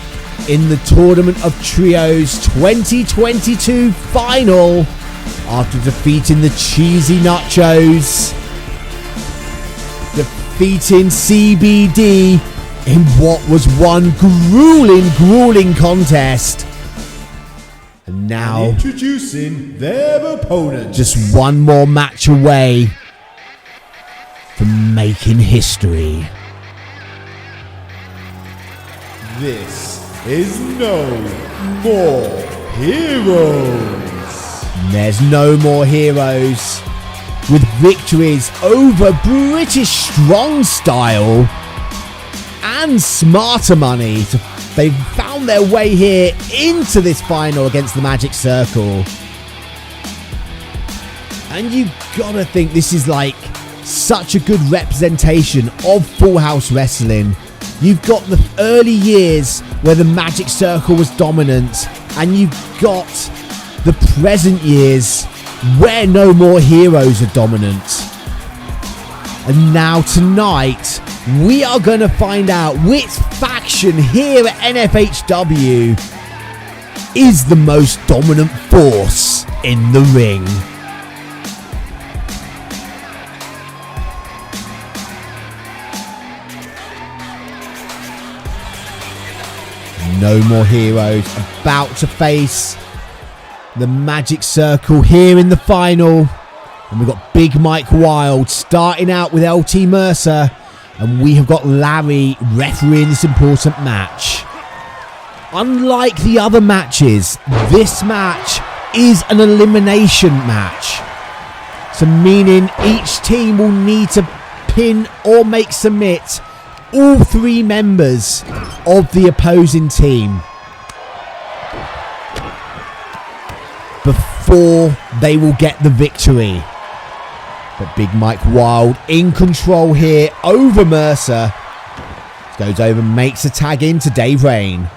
in the Tournament of Trios 2022 final after defeating the Cheesy Nachos, defeating C.B.D in what was one grueling contest. And now, introducing their opponent, just one more match away from making history. This is No More Heroes. There's no more heroes, with victories over British Strong Style and Smarter Money. They've found their way here into this final against the Magic Circle. And you gotta think this is like such a good representation of Full House Wrestling. You've got the early years where the Magic Circle was dominant, and you've got the present years where No More Heroes are dominant. And now tonight, we are going to find out which faction here at N-FHW is the most dominant force in the ring. No More Heroes about to face the Magic Circle here in the final. And we've got Big Mike Wild starting out with LT Mercer. And we have got Larry refereeing this important match. Unlike the other matches, this match is an elimination match. So meaning each team will need to pin or make submit all 3 members of the opposing team before they will get the victory. But Big Mike Wild in control here over Mercer. Goes over, makes a tag into Dave Rain.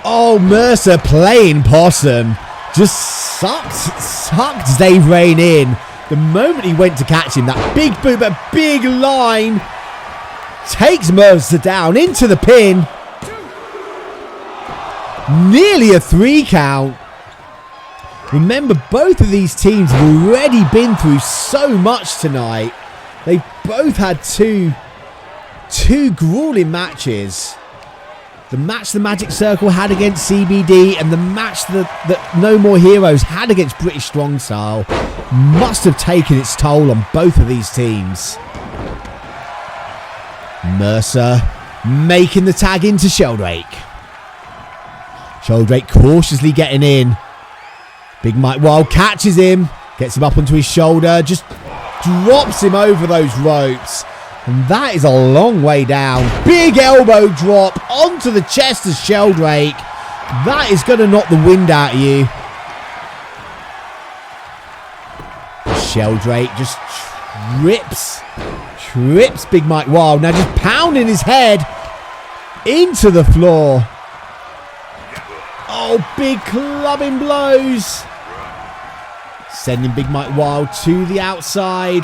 Oh, Mercer playing possum. Just sucked Dave Rain in. The moment he went to catch him, that big boot, a big line. Takes Mercer down into the pin. Nearly a 3 count. Remember, both of these teams have already been through so much tonight. They've both had two grueling matches. The match the Magic Circle had against C.B.D. and the match that No More Heroes had against British Strong Style must have taken its toll on both of these teams. Mercer making the tag into Sheldrake. Sheldrake cautiously getting in. Big Mike Wild catches him, gets him up onto his shoulder, just drops him over those ropes. And that is a long way down. Big elbow drop onto the chest of Sheldrake. That is going to knock the wind out of you. Sheldrake just trips Big Mike Wild. Now just pounding his head. into the floor. Oh, big clubbing blows. Sending Big Mike Wild to the outside.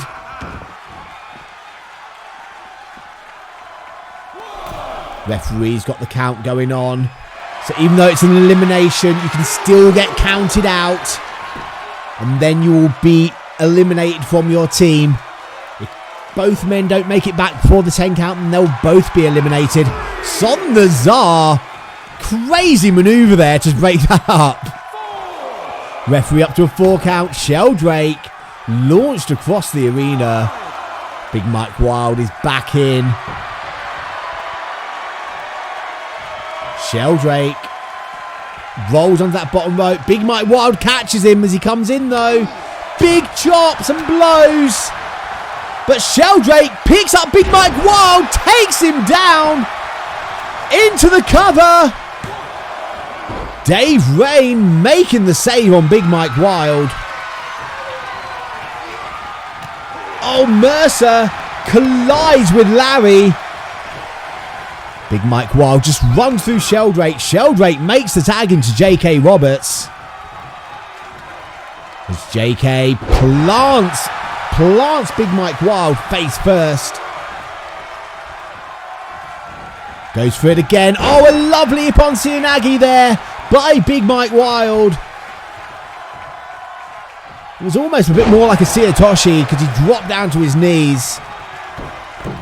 Referee's got the count going on. So even though it's an elimination, you can still get counted out. And then you will be eliminated from your team. If both men don't make it back before the 10 count, then they'll both be eliminated. Son the Tsar. Crazy maneuver there to break that up. Referee up to a 4 count. Sheldrake launched across the arena. Big Mike Wild is back in. Sheldrake rolls onto that bottom rope. Big Mike Wild catches him as he comes in though. Big chops and blows. But Sheldrake picks up Big Mike Wild, takes him down into the cover. Dave Rain making the save on Big Mike Wild. Oh, Mercer collides with Larry. Big Mike Wild just runs through Sheldrake. Sheldrake makes the tag into J.K. Roberts. As J.K. plants Big Mike Wild face first. Goes for it again. Oh, a lovely Ippon Seoinage there by Big Mike Wild. It was almost a bit more like a Seotoshi because he dropped down to his knees.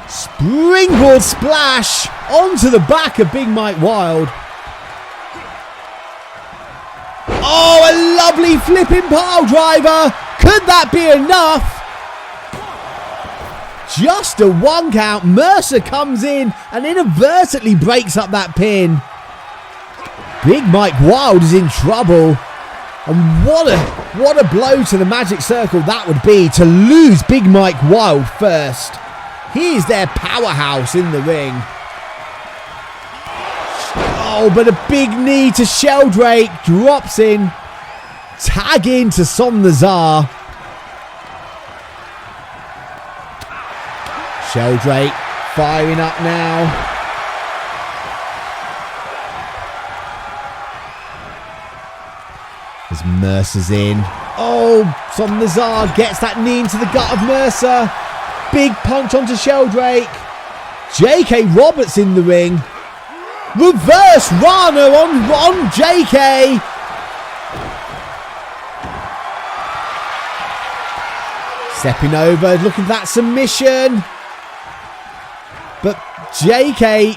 Springboard splash onto the back of Big Mike Wild. Oh, a lovely flipping pile driver. Could that be enough? Just a 1 count. Mercer comes in and inadvertently breaks up that pin. Big Mike Wild is in trouble. And what a blow to the Magic Circle that would be to lose Big Mike Wild first. He is their powerhouse in the ring. Oh, but a big knee to Sheldrake. Drops in. Tag in to Son the Tsar. Sheldrake firing up now. As Mercer's in. Oh, Son the Tsar gets that knee into the gut of Mercer. Big punch onto Sheldrake. J.K. Roberts in the ring. Reverse Rana on J.K. Stepping over, looking for that submission. But J.K.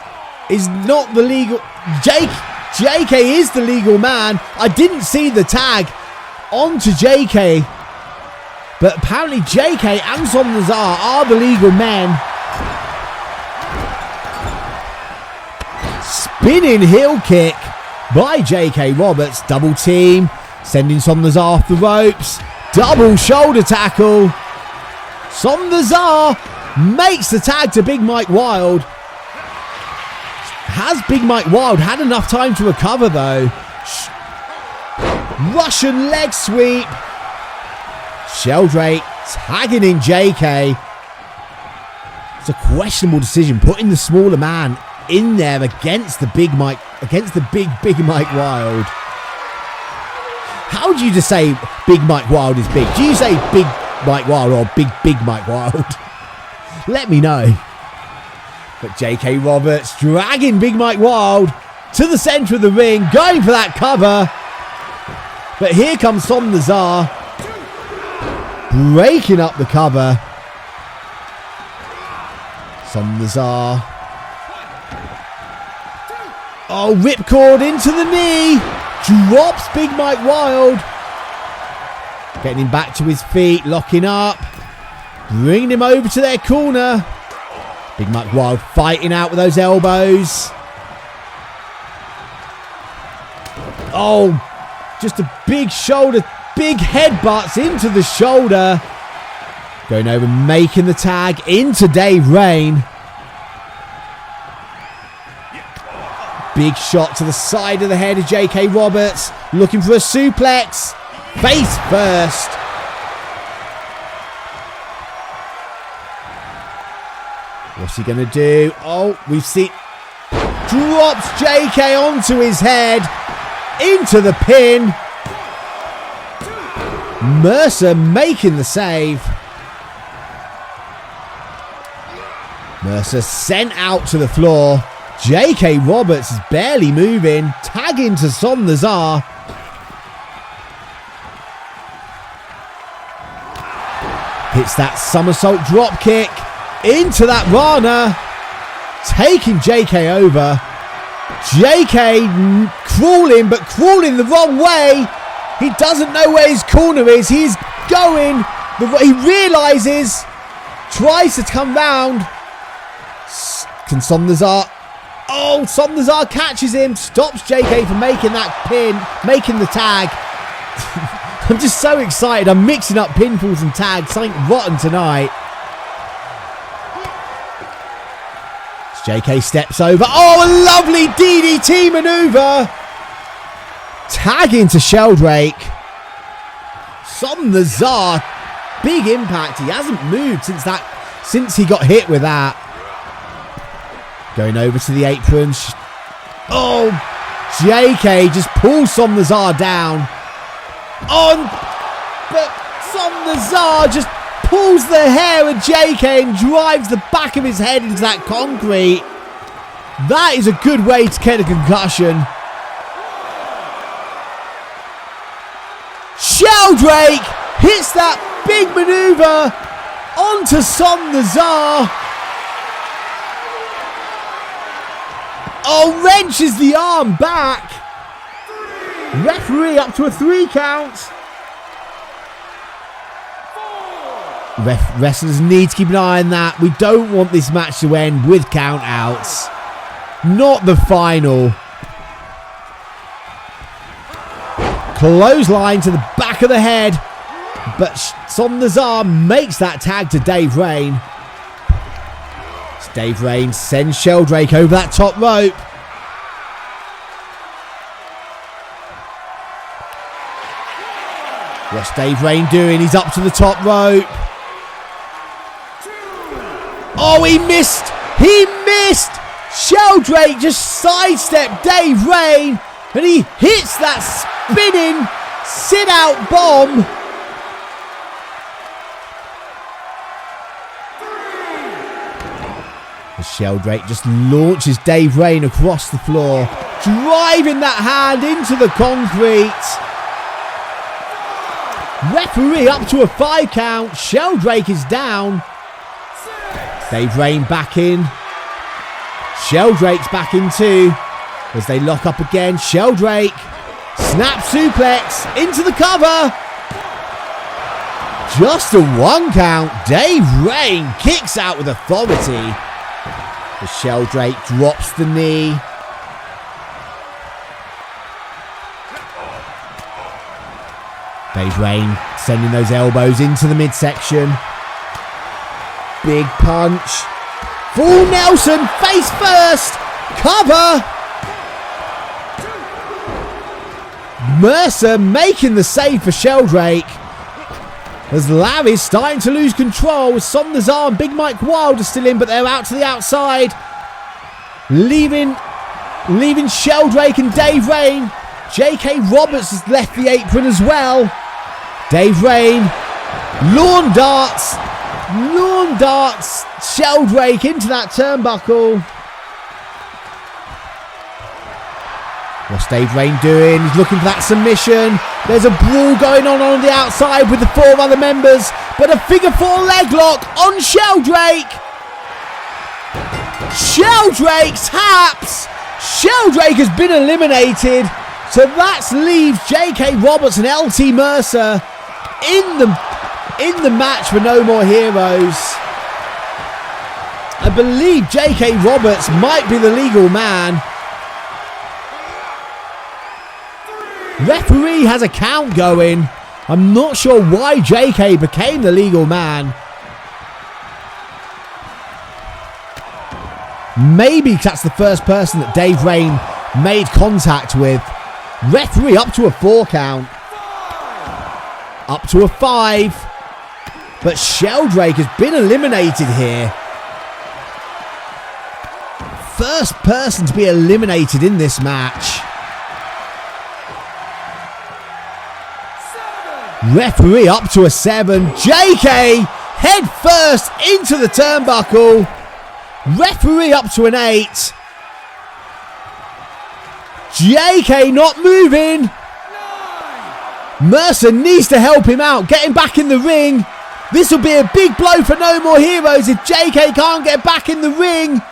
is not the legal... J.K. is the legal man. I didn't see the tag onto J.K. But apparently J.K. and Son the Tsar are the legal men. Spinning heel kick by J.K. Roberts. Double team. Sending Son the Tsar off the ropes. Double shoulder tackle. Son the Tsar makes the tag to Big Mike Wild. Has Big Mike Wild had enough time to recover though? Russian leg sweep. Sheldrake tagging in J.K. It's a questionable decision putting the smaller man in there against the big Mike Mike Wild. How do you just say Big Mike Wild is big? Do you say Big Mike Wild or Big Mike Wild? Let me know. But J.K. Roberts dragging Big Mike Wild to the centre of the ring, going for that cover. But here comes Son the Tsar, breaking up the cover. Son the Tsar. Oh, ripcord into the knee. Drops Big Mike Wild. Getting him back to his feet, locking up. Bringing him over to their corner. Big Mike Wild fighting out with those elbows. Oh, just a big shoulder, big headbutts into the shoulder. Going over, making the tag into Dave Rain. Big shot to the side of the head of J.K. Roberts. Looking for a suplex. Face first. What's he going to do? Oh, we've seen... drops JK onto his head, into the pin. Mercer making the save. Mercer sent out to the floor. JK Roberts is barely moving. Tag into Son Nazar. Hits that somersault drop kick into that Rana. Taking JK over. JK crawling, but crawling the wrong way. He doesn't know where his corner is. He's going. He realises. Tries to come round. Can Son Nazar? Oh, Son Nazar catches him. Stops JK from making that pin. Making the tag. I'm just so excited. I'm mixing up pinfalls and tags. Something rotten tonight. JK steps over. Oh, a lovely DDT maneuver. Tag into Sheldrake. Son Nazar. Big impact. He hasn't moved since he got hit with that. Going over to the apron. Oh, JK just pulls Son Nazar down. But Son Nazar just pulls the hair of JK and drives the back of his head into that concrete. That is a good way to get a concussion. Sheldrake hits that big maneuver onto Son Nazar. Oh, wrenches the arm back. Referee up to a 3 count. Wrestlers need to keep an eye on that. We don't want this match to end with count outs. Not the final. Clothesline to the back of the head. But Son Nazar makes that tag to Dave Rain. Dave Rain sends Sheldrake over that top rope. What's Dave Rain doing? He's up to the top rope. Oh, he missed. He missed. Sheldrake just sidestepped Dave Rain. And he hits that spinning sit-out bomb. Sheldrake just launches Dave Rain across the floor, driving that hand into the concrete. Referee up to a 5 count. Sheldrake is down. Dave Rain back in. Sheldrake's back in too. As they lock up again. Sheldrake. Snap suplex into the cover. Just a 1 count. Dave Rain kicks out with authority. As Sheldrake drops the knee. Dave Rain sending those elbows into the midsection. Big punch. Full Nelson, face first. Cover. Mercer making the save for Sheldrake. As Larry's starting to lose control with Son Nazar and Big Mike Wilder still in, but they're out to the outside. Leaving Sheldrake and Dave Rain. J.K. Roberts has left the apron as well. Dave Rain. Lawn darts. Sheldrake into that turnbuckle. What's Dave Rain doing? He's looking for that submission. There's a brawl going on the outside with the 4 other members. But a figure 4 leg lock on Sheldrake. Sheldrake taps. Sheldrake has been eliminated. So that leaves J.K. Roberts and LT Mercer in the match for No More Heroes. I believe J.K. Roberts might be the legal man. Referee has a count going. I'm not sure why JK became the legal man. Maybe that's the first person that Dave Rain made contact with. Referee up to a 4 count. Up to a 5. But Sheldrake has been eliminated here. first person to be eliminated in this match. Referee up to a 7. JK head first into the turnbuckle. Referee up to an 8. JK not moving. Mercer needs to help him out, get him back in the ring. This will be a big blow for No More Heroes if JK can't get back in the ring.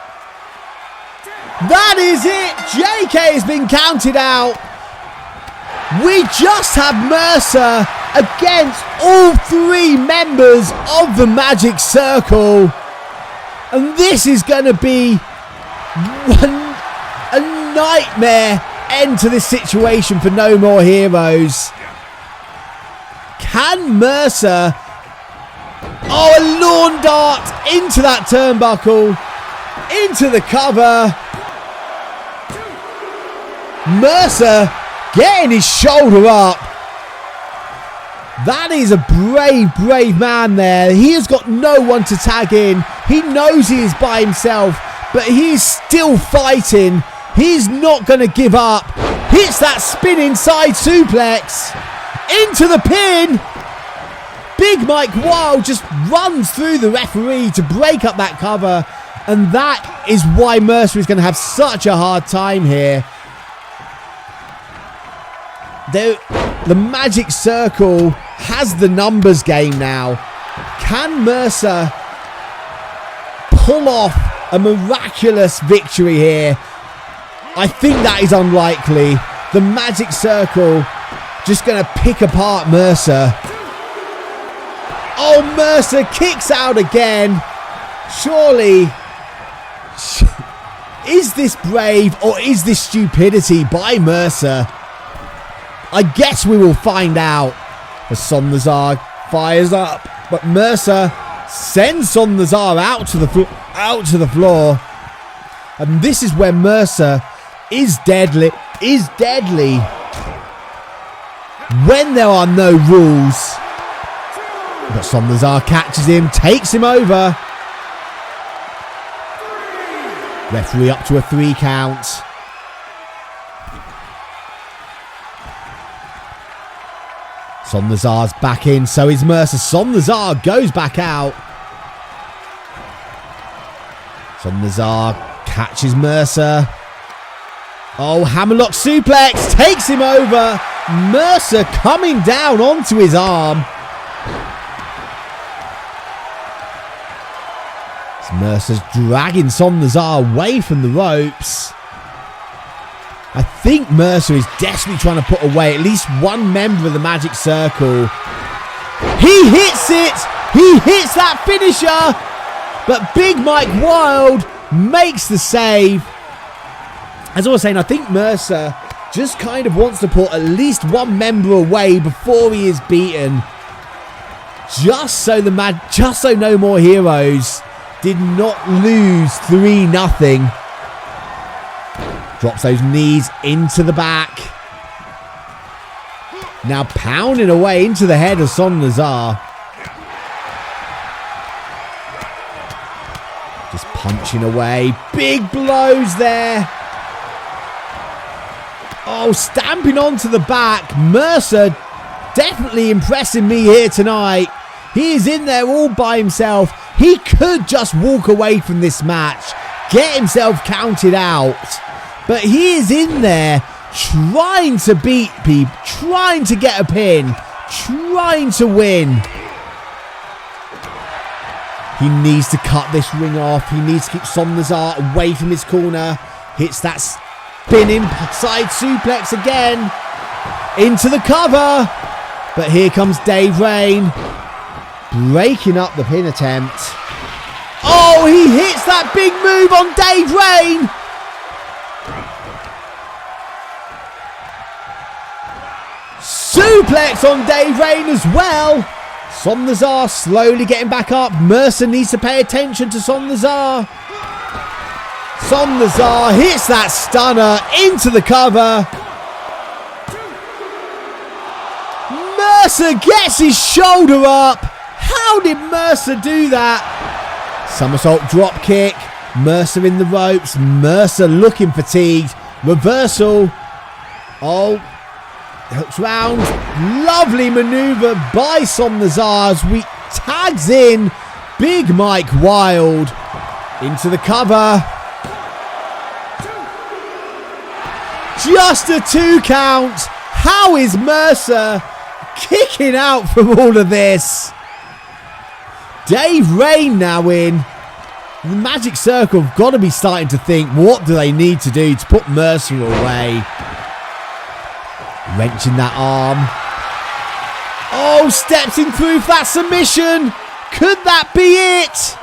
That is it. JK has been counted out. We just have Mercer against all 3 members of the Magic Circle. And this is going to be a nightmare end to this situation for No More Heroes. Can Mercer... Oh, a lawn dart into that turnbuckle. Into the cover. Mercer getting his shoulder up. That is a brave man there. He has got no one to tag in. He knows he is by himself, but he's still fighting. He's not going to give up. Hits that spinning side suplex. Into the pin. Big Mike Wild just runs through the referee to break up that cover. And that is why Mercer is going to have such a hard time here. The Magic Circle has the numbers game now. Can Mercer pull off a miraculous victory here? I think that is unlikely. The Magic Circle just going to pick apart Mercer. Oh, Mercer kicks out again. Surely, is this brave or is this stupidity by Mercer? I guess we will find out as Son Lazar fires up. But Mercer sends Son Lazar out to the floor. And this is where Mercer is deadly. When there are no rules. But Son Lazar catches him, takes him over. Referee up to a 3 count. Son Lazar's back in, so is Mercer. Son Lazar goes back out. Son Lazar catches Mercer. Oh, hammerlock suplex takes him over. Mercer coming down onto his arm. Mercer's dragging Son Lazar away from the ropes. I think Mercer is desperately trying to put away at least one member of the Magic Circle. He hits it! He hits that finisher! But Big Mike Wild makes the save. As I was saying, I think Mercer just kind of wants to put at least one member away before he is beaten. Just so No More Heroes did not lose 3-0. Drops those knees into the back. Now pounding away into the head of Son Lazar. Just punching away. Big blows there. Oh, stamping onto the back. Mercer definitely impressing me here tonight. He is in there all by himself. He could just walk away from this match, get himself counted out. But he is in there trying to beat people, trying to get a pin, trying to win. He needs to cut this ring off. He needs to keep Son Lazar away from his corner. Hits that spinning side suplex again. Into the cover. But here comes Dave Rain. Breaking up the pin attempt. Oh, he hits that big move on Dave Rain. Suplex on Dave Rain as well. Son Lazar slowly getting back up. Mercer needs to pay attention to Son Lazar. Son Lazar hits that stunner into the cover. Mercer gets his shoulder up. How did Mercer do that? Somersault drop kick. Mercer in the ropes. Mercer looking fatigued. Reversal. Oh, hooks round. Lovely manoeuvre by Somnazar as we tags in Big Mike Wild into the cover. Just a 2 count. How is Mercer kicking out from all of this? Dave Rain now in. The Magic Circle have got to be starting to think, what do they need to do to put Mercer away? Wrenching that arm. Oh, steps in through for that submission. Could that be it?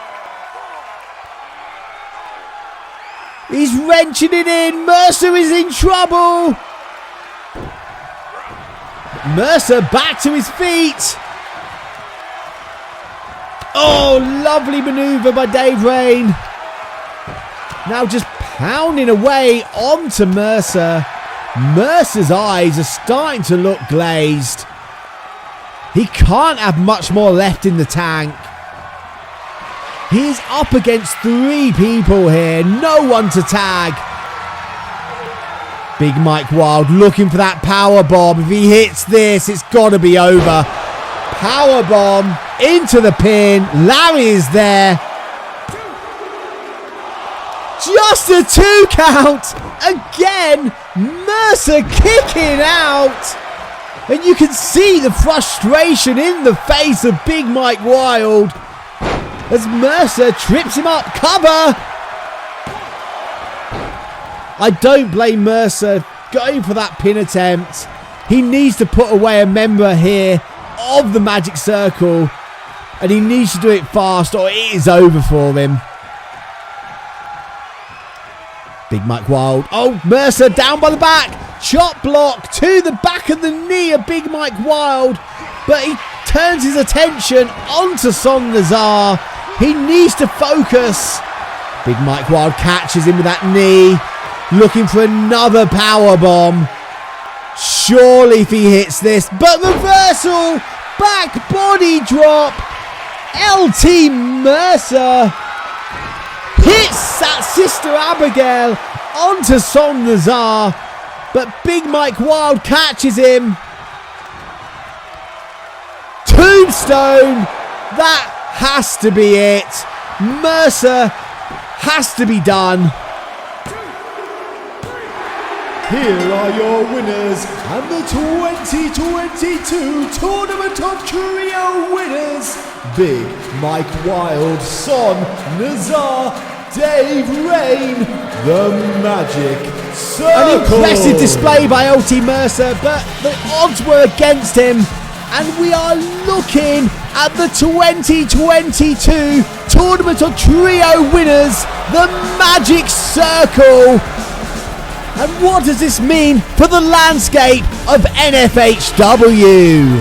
He's wrenching it in. Mercer is in trouble. Mercer back to his feet. Oh, lovely manoeuvre by Dave Rain. Now just pounding away onto Mercer. Mercer's eyes are starting to look glazed. He can't have much more left in the tank. He's up against 3 people here. No one to tag. Big Mike Wild looking for that power bomb. If he hits this, it's got to be over. Power bomb into the pin. Larry is there. Just a 2 count. Again, Mercer kicking out. And you can see the frustration in the face of Big Mike Wild as Mercer trips him up. Cover. I don't blame Mercer going for that pin attempt. He needs to put away a member here of the Magic Circle. And he needs to do it fast or it is over for him. Big Mike Wild. Oh, Mercer down by the back. Chop block to the back of the knee of Big Mike Wild. But he turns his attention onto Son Nazar. He needs to focus. Big Mike Wild catches him with that knee. Looking for another power bomb. Surely if he hits this. But reversal. Back body drop. LT Mercer hits that Sister Abigail onto Son Nazar. But Big Mike Wild catches him. Tombstone. That has to be it. Mercer has to be done. Here are your winners and the 2022 Tournament of Trio winners. Big Mike Wild, Son Nazar, Dave Rain, the Magic Circle. An impressive display by LT Mercer, but the odds were against him. And we are looking at the 2022 Tournament of Trio winners, the Magic Circle. And what does this mean for the landscape of N-FHW?